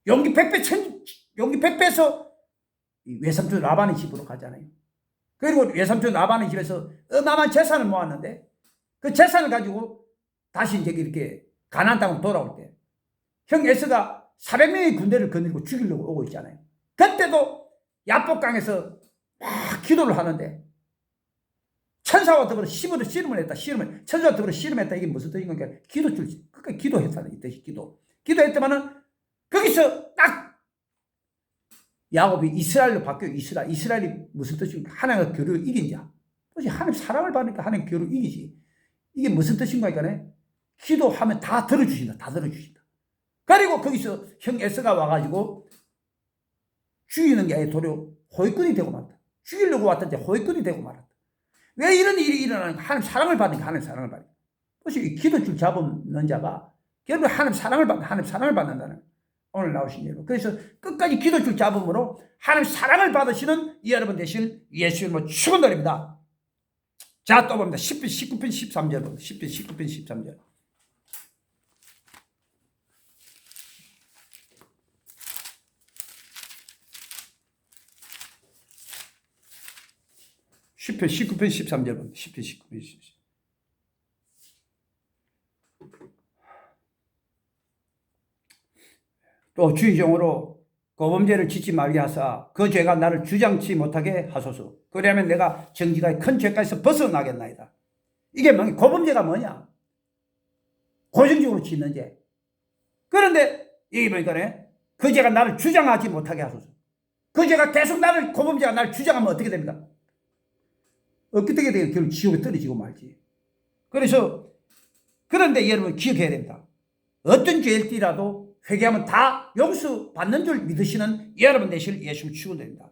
A: 용기 100배에서 외삼촌 라반의 집으로 가잖아요. 그리고 외삼촌 라반의 집에서 어마어마한 재산을 모았는데 그 재산을 가지고 다시 이제 이렇게 가나안 땅으로 돌아올 때 형 에서가 400명의 군대를 거느리고 죽이려고 오고 있잖아요. 그때도 야복강에서 막 기도를 하는데 천사와 더불어 씨름을 했다. 천사와 더불어 씨름했다. 이게 무슨 뜻인 거니까 그러니까 기도했다는 이 뜻이 기도했더만은 거기서 딱 야곱이 이스라엘로 바뀌어. 이스라엘이 무슨 뜻인가? 하나님과 교류를 이긴 자. 그렇지. 하나님 사랑을 받으니까 하나님 교류를 이기지. 이게 무슨 뜻인가? 이거네. 기도하면 다 들어주신다. 그리고 거기서 형 에서가 와가지고 죽이는 게 아니라 도리어 호위꾼이 되고 말았다. 죽이려고 왔던데 호위꾼이 되고 말았다. 왜 이런 일이 일어나는가? 하나님 사랑을 받으니까 하나님 사랑을 받으니까. 그것이 기도줄 잡는 자가 결국 하나님 사랑을 받는다는 오늘 나오신 예로. 그래서 끝까지 기도줄 잡음으로 하나님 사랑을 받으시는 여러분 되실 예수님을 축원드립니다. 자, 또 봅니다. 10편 19편 13절. 10편 19편 13절. 시편 19편 13절. 10편 19편 13절. 또 주의종으로 고범죄를 짓지 말게 하사 그 죄가 나를 주장치 못하게 하소서. 그러면 내가 정직하게 큰 죄까지서 벗어나겠나이다. 이게 뭐냐? 고범죄가 뭐냐? 고정적으로 짓는 죄. 그런데 여기 보니까 그 죄가 나를 주장하지 못하게 하소서. 그 죄가 계속 고범죄가 나를 주장하면 어떻게 됩니까? 어떻게 돼요? 결국 지옥에 떨어지고 말지. 그런데 여러분 기억해야 됩니다. 어떤 죄일지라도 회개하면 다 용서받는 줄 믿으시는 여러분 되실 예수님 축원드립니다.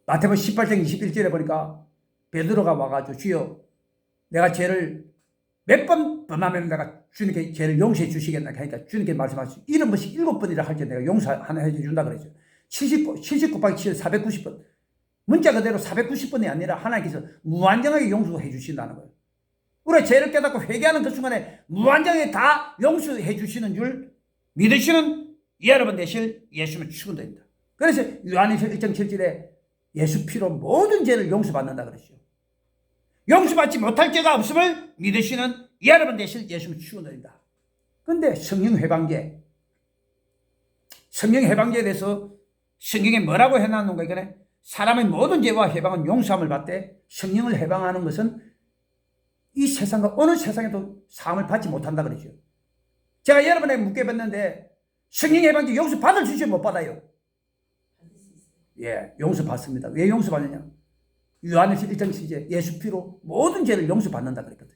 A: 마태복음 18장 21절에 보니까 베드로가 와가지고 주여 내가 죄를 몇 번 범하면 내가 주님께 죄를 용서해 주시겠나 하니까 주님께 말씀하시죠. 70번씩 7번이라 할 때 내가 용서 하나 해준다 그랬죠. 70 곱하기 7 490번. 문자 그대로 490번이 아니라 하나님께서 무한정하게 용서해 주신다는 거예요. 우리가 죄를 깨닫고 회개하는 그 순간에 무한정하게 다 용서해 주시는 줄 믿으시는 여러분 되실 예수님을 축원드립니다. 그래서 요한일서 1장 7절에 예수 피로 모든 죄를 용서받는다 그랬죠. 용서받지 못할 죄가 없음을 믿으시는 여러분 되실 예수님을 축원드립니다. 그런데 성령 해방죄에 대해서 성경에 뭐라고 해놨는가? 이거네. 사람의 모든 죄와 해방은 용서함을 받되 성령을 해방하는 것은 이 세상과 어느 세상에도 사함을 받지 못한다 그러죠. 제가 여러분에게 묻게 봤는데 성령 해방죄 용서 받을 수 있어요? 못 받아요? 예, 용서 받습니다. 왜 용서 받느냐? 요한일서 1장 7절 예수 피로 모든 죄를 용서 받는다 그랬거든.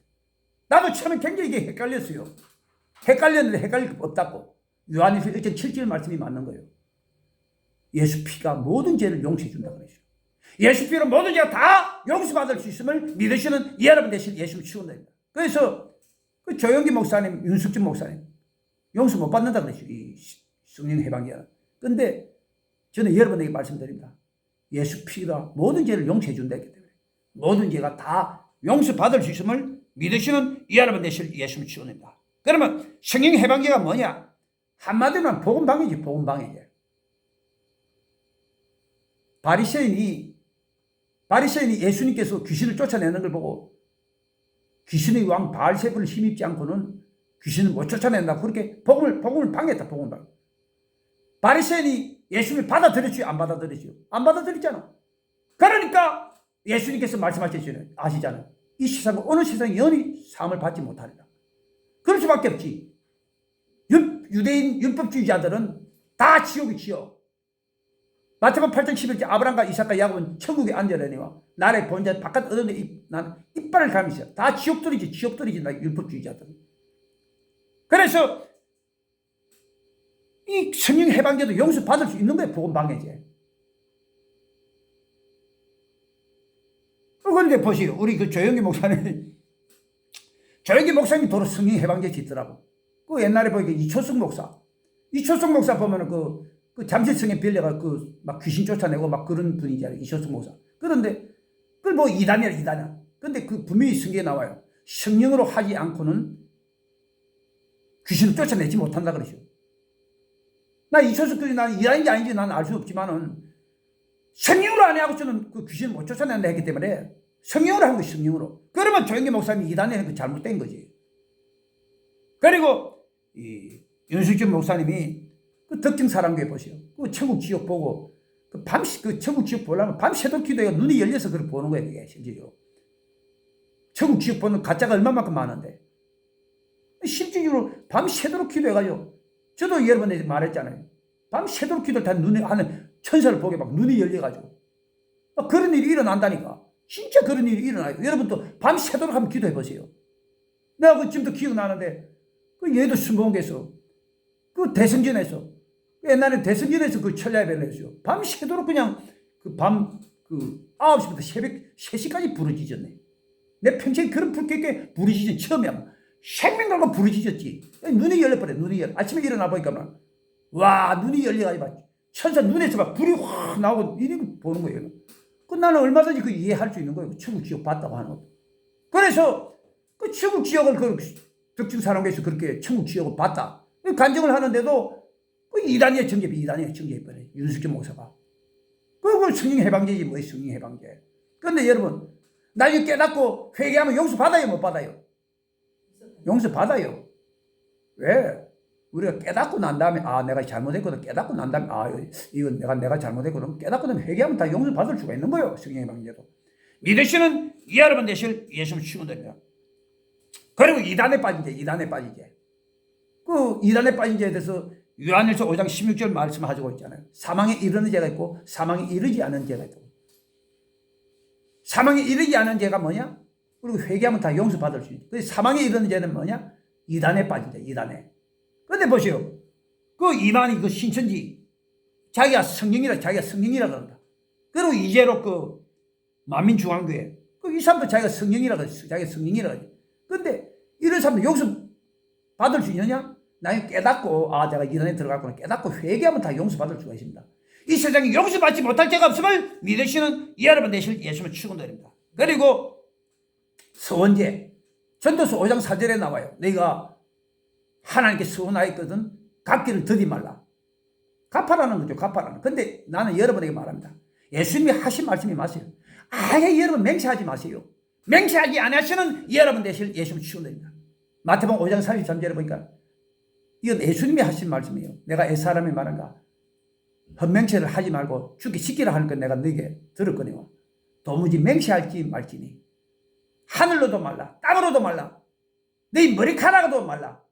A: 나도 처음에 굉장히 이게 헷갈렸어요. 헷갈렸는데 헷갈릴 거 없다고. 요한일서 1장 7절 말씀이 맞는 거예요. 예수 피가 모든 죄를 용서해 준다 그러죠. 예수 피로 모든 죄가 다 용서받을 수 있음을 믿으시는 여러분 되실 예수를 축원드립니다. 그래서 그 조영기 목사님, 윤숙진 목사님 용서 못 받는다 그러죠. 이 성령 해방이야. 그런데 저는 여러분에게 말씀드립니다. 예수 피가 모든 죄를 용서해 준다 했기 때문에 모든 죄가 다 용서받을 수 있음을 믿으시는 여러분 되실 예수를 축원드립니다. 그러면 성령 해방죄가 뭐냐? 한마디로 복음방해지, 복음방해지. 바리새인이 예수님께서 귀신을 쫓아내는 걸 보고 귀신의 왕 바알세불을 힘입지 않고는 귀신을 못 쫓아낸다. 그렇게 복음을 방해했다. 복음을 방해. 바리새인이 예수님을 받아들였죠? 안 받아들였죠? 안 받아들였잖아. 그러니까 예수님께서 말씀하셨잖아요. 아시잖아요. 이 세상과 어느 세상에 영원히 사함을 받지 못하리라. 그럴 수밖에 없지. 유대인 율법주의자들은 다 지옥이 지옥. 마태복음 8장 11절 아브라함과 이삭과 야곱은 천국에 앉으려니와 나라의 본자 바깥 얻었는데 난 이빨을 갈면서 다 지옥들이지 나 율법주의자들. 그래서 이 성령 해방제도 용서 받을 수 있는 거예요. 복음 방해제. 그런데 보시오. 우리 그 조영기 목사님이 도로 성령 해방제 짓더라고. 그 옛날에 보니까 이초석 목사 보면은 그 잠실성에 빌려가 막 귀신 쫓아내고 막 그런 분이잖아요. 이초석 목사. 그런데 그걸 뭐 이단이야. 근데 그 분명히 성경에 나와요. 성령으로 하지 않고는 귀신을 쫓아내지 못한다 그러죠. 나 이초석 교주 나는 이단인지 아닌지 나는 알 수 없지만은 성령으로 안 하고 저는 그 귀신을 못 쫓아낸다 했기 때문에 성령으로 한 거예요. 성령으로. 그러면 조영기 목사님이 이단에 한 거 잘못된 거지. 그리고 이 윤석준 목사님이 그 덕정사랑교회 보세요. 그 천국 지옥 보고 그 천국 지옥 보려면 밤새도록 기도해가 눈이 열려서 그걸 보는 거예요. 그게 실제로. 천국 지옥 보는 가짜가 얼마만큼 많은데. 실질적으로 밤새도록 기도해가지고 저도 여러분에 말했잖아요. 밤새도록 기도를 다 눈에 하는 천사를 보게 막 눈이 열려가지고 그런 일이 일어난다니까. 진짜 그런 일이 일어나요. 여러분도 밤새도록 한번 기도해보세요. 내가 그 지금도 기억나는데 그 얘도 순봉에서 그 대성전에서 옛날에 대성전에서 그 천야예배를 했어요. 밤새도록 그냥 그 9시부터 새벽 3시까지 부르짖었네. 내 평생 그런 불쾌하게 부르짖은 처음이야. 생명 걸고 부르짖었지. 눈이 열려버려. 아침에 일어나 보니까 막 와 눈이 열려가지고 막 천사 눈에서 막 불이 확 나오고 이렇게 보는 거예요. 그 나는 얼마든지 그 이해할 수 있는 거예요. 천국 지옥 봤다고 하는 거. 그래서 그 천국 지옥을 그 덕증사람에서 그렇게 천국 지옥을 봤다. 간증을 하는데도 그 이단의 정죄해버려요. 윤석준 목사가. 그걸 성령 해방제지 뭐예요. 성령 해방제. 그런데 여러분 나중에 깨닫고 회개하면 용서 받아요 못 받아요? 용서 받아요. 왜? 우리가 깨닫고 난 다음에 내가 잘못했거든. 깨닫고 난 다음에 이건 내가 잘못했거든. 깨닫고 나면 회개하면 다 용서 받을 수가 있는 거예요. 성령 해방제도. 믿으시는 여러분 되실 예수님 축원드립니다. 그리고 이단에 빠진 죄. 그 이단에 빠진 죄에 대해서 요한일서 5장 16절 말씀하고 있잖아요. 사망에 이르는 죄가 있고 사망에 이르지 않은 죄가 있고. 사망에 이르지 않은 죄가 뭐냐? 그리고 회개하면 다 용서받을 수 있죠. 사망에 이르는 죄는 뭐냐? 이단에 빠진 죄, 이단에. 그런데 보세요. 그 이단이 그 신천지 자기가 성령이라 그런다. 그리고 이제로 그 만민중앙교회 이 사람도 자기가 성령이라 그랬어. 자기가 성령이라 그랬어. 그런데 이런 사람들 용서 받을 수 있느냐? 나중에 깨닫고 내가 이단에 들어갔구나 깨닫고 회개하면 다 용서받을 수가 있습니다. 이 세상에 용서받지 못할 죄가 없음을 믿으시는 여러분 되실 예수님을 축원드립니다. 그리고 서원제 전도서 5장 4절에 나와요. 내가 하나님께 서원하였거든 갚기를 더디 말라. 갚아라는 거죠. 갚아라는. 근데 나는 여러분에게 말합니다. 예수님이 하신 말씀이 맞아요. 아예 여러분 맹세하지 마세요. 맹세하지 않으시는 여러분 되실 예수님을 축원드립니다. 마태복음 5장 33절에 보니까 이건 예수님이 하신 말씀이에요. 내가 옛사람이 말한가 헛맹세를 하지 말고 죽기 시키라 하는 건 내가 너에게 들었거니와 도무지 맹세할지 말지니 하늘로도 말라 땅으로도 말라 네 머리카락으로도 말라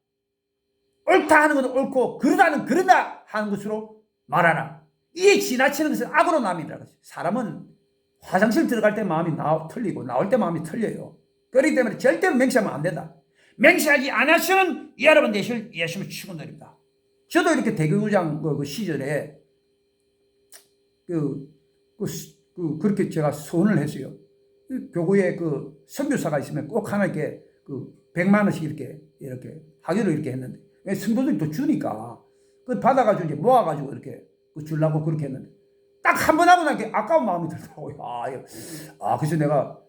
A: 옳다 하는 것은 옳고 그르다는 그르다 하는 것으로 말하라. 이에 지나치는 것은 악으로 남이라. 사람은 화장실 들어갈 때 마음이 틀리고 나올 때 마음이 틀려요. 그렇기 때문에 절대로 맹세하면 안 된다. 맹세하지 않으시는 여러분 되실 예수님을 축원드립니다. 저도 이렇게 대교구장 그 시절에 그렇게 제가 소원을 했어요. 교구에 그 선교사가 있으면 꼭 하나님께 100만 원씩 이렇게 하기로 이렇게 했는데 성도들이 또 주니까 그 받아가지고 이제 모아가지고 이렇게 주려고 그렇게 했는데 딱 한 번 하고 나니까 아까운 마음이 들더라고요. 그래서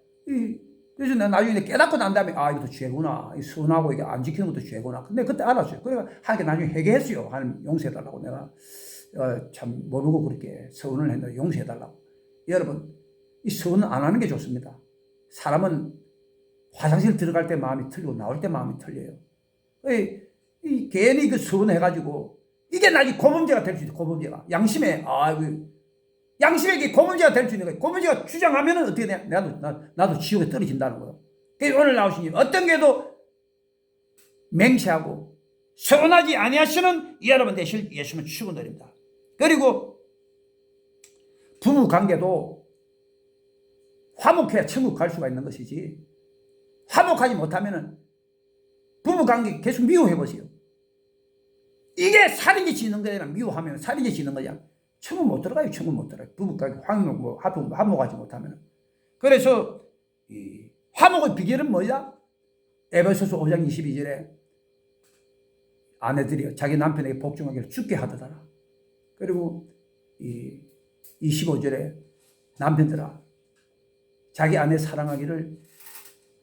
A: 그래서 내가 나중에 깨닫고 난 다음에 이것도 죄구나. 선하고 이게 안 지키는 것도 죄구나. 근데 그때 알았어요. 그래서 하나님께 나중에 회개했어요. 하나님 용서해달라고. 내가 참 모르고 그렇게 서원을 했는데 용서해달라고. 여러분 이 서원은 안 하는 게 좋습니다. 사람은 화장실 들어갈 때 마음이 틀리고 나올 때 마음이 틀려요. 괜히 그 서원해가지고 이게 나중에 고범죄가 될 수 있어요. 고범죄가. 양심에 양심에게 고문제가 될 수 있는 거예요. 고문제가 주장하면 어떻게 돼? 나도 지옥에 떨어진다는 거예요. 그래서 오늘 나오신 어떤 게도 맹세하고 서운하지 아니하시는 여러분 되실 예수님을 축원드립니다. 그리고 부부 관계도 화목해야 천국 갈 수가 있는 것이지, 화목하지 못하면은 부부 관계 계속 미워해 보세요. 이게 살인죄 지는 거야. 미워하면 살인죄 지는 거야. 천국 못 들어가요. 천국 못 들어가요. 부부 관계 화목하지 못하면. 그래서 이 화목의 비결은 뭐야? 에베소서 5장 22절에 아내들이 자기 남편에게 복종하기를 죽게 하더라. 그리고 이 25절에 남편들아 자기 아내 사랑하기를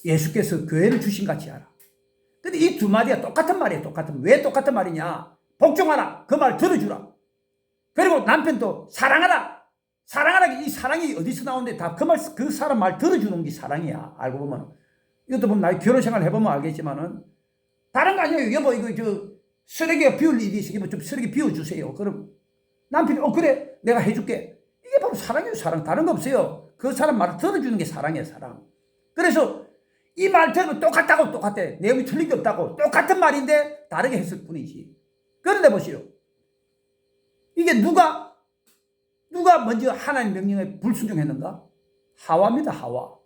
A: 예수께서 교회를 주신 같이 하라. 근데 이 두 마디가 똑같은 말이에요. 왜 똑같은 말이냐? 복종하라. 그 말 들어주라. 그리고 남편도 사랑하라. 이 사랑이 어디서 나오는데 다 그 사람 말 들어주는 게 사랑이야. 알고 보면. 이것도 보면 나의 결혼 생활 해보면 알겠지만은 다른 거 아니에요. 여보 이거 쓰레기가 비울 일이 있으면 좀 쓰레기 비워주세요. 그럼 남편이 그래 내가 해줄게. 이게 바로 사랑이에요. 사랑. 다른 거 없어요. 그 사람 말을 들어주는 게 사랑이에요. 사랑. 그래서 이 말 들으면 똑같아. 내용이 틀린 게 없다고. 똑같은 말인데 다르게 했을 뿐이지. 그런데 보시오. 이게 누가 먼저 하나님 명령에 불순종했는가? 하와입니다. 하와.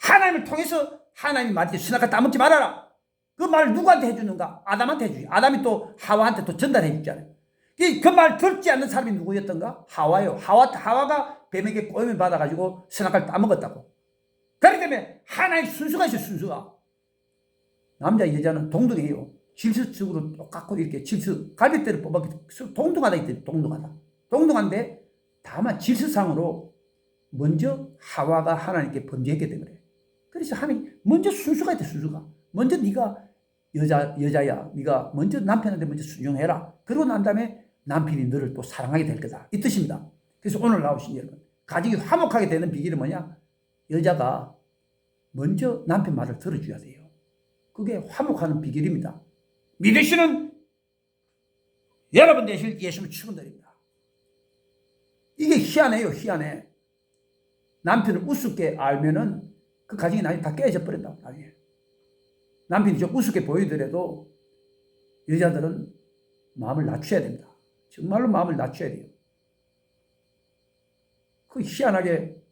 A: 하나님을 통해서 하나님이 말했지 선악과 따먹지 말아라. 그 말을 누구한테 해주는가? 아담한테 해주지. 아담이 또 하와한테 또 전달해 주잖아요. 그 말 듣지 않는 사람이 누구였던가? 하와요. 하와가 뱀에게 꼬임을 받아가지고 선악과를 따먹었다고. 그렇기 때문에 하나의 순수가 있어요. 순수가. 남자 여자는 동등해요. 질서적으로 똑같고 이렇게 갈비뼈를 뽑았기 동등하다 이때 동등한데 다만 질서상으로 먼저 하와가 하나님께 범죄했기 때문에. 그래서 하나님 먼저 순수가 있대. 순수가. 먼저 네가 여자야. 네가 먼저 남편한테 먼저 순종해라. 그러고 난 다음에 남편이 너를 또 사랑하게 될 거다. 이 뜻입니다. 그래서 오늘 나오신 여러분 가정이 화목하게 되는 비결이 뭐냐? 여자가 먼저 남편 말을 들어줘야 돼요. 그게 화목하는 비결입니다. 믿으시는 여러분 되실 예수님을 축원드립니다. 이게 희한해요. 희한해. 남편을 우습게 알면은 그 가정이 나중에 다 깨져 버린다. 나중에. 남편이 좀 우습게 보이더라도 여자들은 마음을 낮춰야 됩니다. 정말로 마음을 낮춰야 돼요. 그 희한하게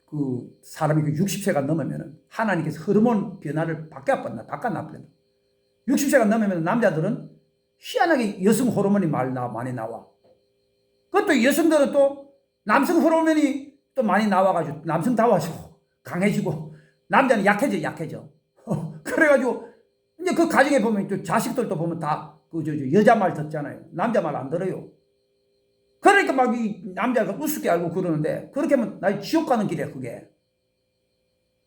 A: 그 사람이 60세가 넘으면 하나님께서 호르몬 변화를 바꿔놔버린다. 60세가 넘으면 남자들은 희한하게 여성 호르몬이 많이 나와. 그것도 여성들은 또 남성 호르몬이 또 많이 나와가지고 남성다워지고 강해지고 남자는 약해져. 그래가지고 이제 그 가정에 보면 또 자식들도 보면 다 그 여자 말 듣잖아요. 남자 말 안 들어요. 그러니까 막 이 남자가 우습게 알고 그러는데 그렇게 하면 나 지옥 가는 길이야 그게.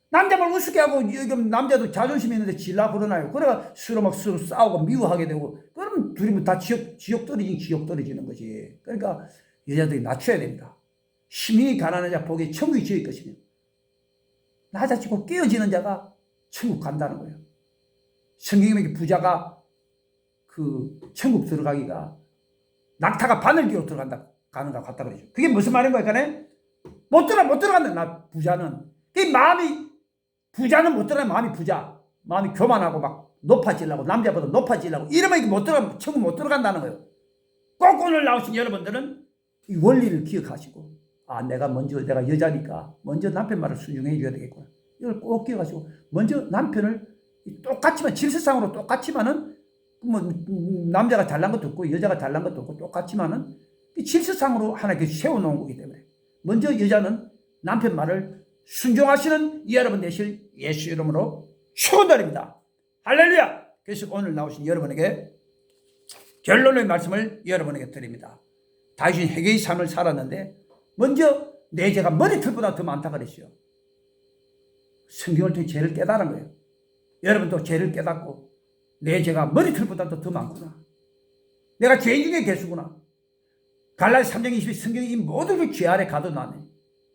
A: 남자 말 우습게 하고 남자도 자존심이 있는데 질라 그러나요. 그래가 서로 싸우고 미워하게 되고 그러면 둘이 다 지옥 떨어지는 거지. 그러니까 여자들이 낮춰야 됩니다. 심히 가난한 자 복에 천국이 지을 것이며 낮아지고 깨어지는 자가 천국 간다는 거예요. 성경에 부자가 그 천국 들어가기가 낙타가 바늘기로 가는 것 같다 그러죠. 그게 무슨 말인 거야? 못 들어간다. 나 부자는. 부자는 못 들어가는 마음이 부자. 마음이 교만하고 막 높아지려고, 남자보다 높아지려고. 이러면 이게 천국 못 들어간다는 거예요. 꼭 오늘 나오신 여러분들은 이 원리를 기억하시고, 내가 여자니까 먼저 남편 말을 순종해 줘야 되겠구나. 이걸 꼭 기억하시고, 먼저 남편을 똑같지만, 질서상으로 똑같지만은, 남자가 잘난 것도 없고, 여자가 잘난 것도 없고, 똑같지만은, 질서상으로 하나님께 세워놓은 거기 때문에, 먼저 여자는 남편 말을 순종하시는 여러분 되실 예수 이름으로 축원드립니다. 할렐루야! 그래서 오늘 나오신 여러분에게 결론의 말씀을 여러분에게 드립니다. 다윗은 회개의 삶을 살았는데, 먼저 내 죄가 머리털보다 더 많다 그랬어요. 성경을 통해 죄를 깨달은 거예요. 여러분도 죄를 깨닫고 내 죄가 머리털보다도 더 많구나. 내가 죄인 중에 개수구나. 갈라디아 3장 20절 성경이 이 모든 걸 죄 아래 가둬놨네.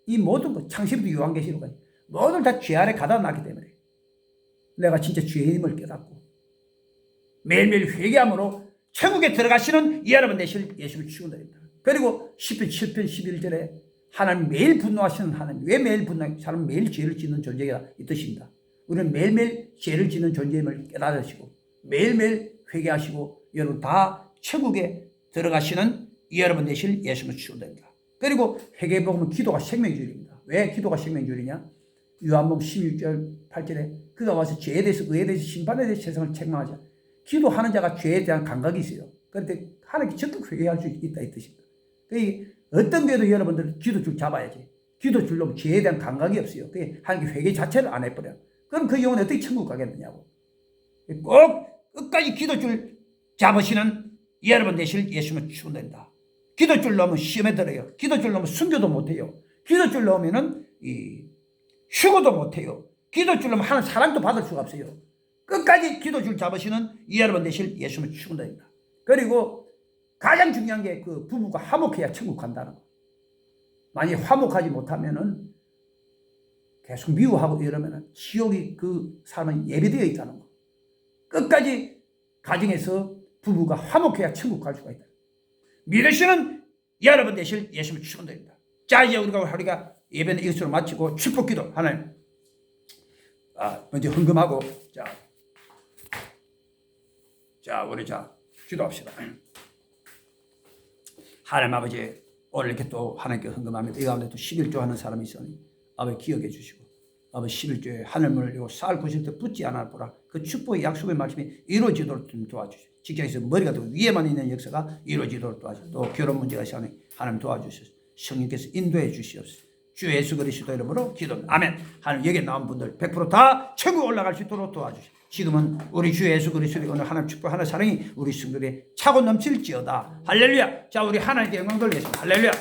A: 이 모든 것 창세기부터 요한계시록까지 모든 다 죄 아래 가둬놨기 때문에 내가 진짜 죄인임을 깨닫고 매일매일 회개함으로 천국에 들어가시는 여러분 되실 예수를 축원드립니다. 그리고 10편 7편 11절에 하나님 매일 분노하시는 하나님. 왜 매일 분노하시는 사람은 매일 죄를 짓는 존재가 이 뜻입니다. 우리는 매일매일 죄를 짓는 존재임을 깨달으시고 매일매일 회개하시고 여러분 다 천국에 들어가시는 여러분 되실 예수를 축원드립니다. 그리고 회개에 보면 기도가 생명줄입니다. 왜 기도가 생명줄이냐? 요한복음 16절 8절에 그가 와서 죄에 대해서 의에 대해서 심판에 대해서 세상을 책망하자. 기도하는 자가 죄에 대한 감각이 있어요. 그런데 하나님께 적극 회개할 수 있다 이 뜻입니다. 그러니까 어떤 데도 여러분들 기도줄 잡아야지. 기도줄로 죄에 대한 감각이 없어요. 그게 하나님께 회개 자체를 안 해버려요. 그럼 그 영혼이 어떻게 천국 가겠느냐고. 꼭 끝까지 기도줄 잡으시는 여러분 되실 예수님을 축원드립니다. 기도줄 넣으면 시험에 들어요. 기도줄 넣으면 순교도 못해요. 기도줄 넣으면은 휴고도 못해요. 기도줄 넣으면 하는 사랑도 받을 수가 없어요. 끝까지 기도줄 잡으시는 여러분 되실 예수님을 축원드립니다. 그리고 가장 중요한 게 그 부부가 화목해야 천국 간다는 거. 만약 화목하지 못하면은 계속 미워하고 이러면은 지옥이 그 사람은 예비되어 있다는 거. 끝까지 가정에서 부부가 화목해야 천국 갈 수가 있다. 믿으시는 여러분 되실 예수님을 축원드립니다. 자, 이제 우리가 예배는 이것으로 마치고 축복기도 하나님 먼저 헌금하고 우리 기도합시다. 하나님 아버지, 오늘 이렇게 또 하나님께 헌금합니다. 이 가운데 또 11조 하는 사람이 있으니 아버지 기억해 주시고, 아버지 11조에 하늘문을 열고 쌀 90대 붙지 않아 보라. 그 축복의 약속의 말씀이 이루어지도록 좀 도와주시고, 직장에서 머리가 더 위에만 있는 역사가 이루어지도록 도와주시고, 또 결혼 문제가 있으니 하나님 도와주셔서 성령께서 인도해 주시옵소서. 주 예수 그리스도 이름으로 기도합니다. 아멘. 하나님, 여기 나온 분들 100% 다 천국 올라갈 수 있도록 도와주시고, 지금은 우리 주 예수 그리스도의 오늘 하나님 축복 하나님 사랑이 우리 성도들의 차고 넘칠지어다. 할렐루야. 자, 우리 하나님께 영광 돌리겠습니다. 할렐루야.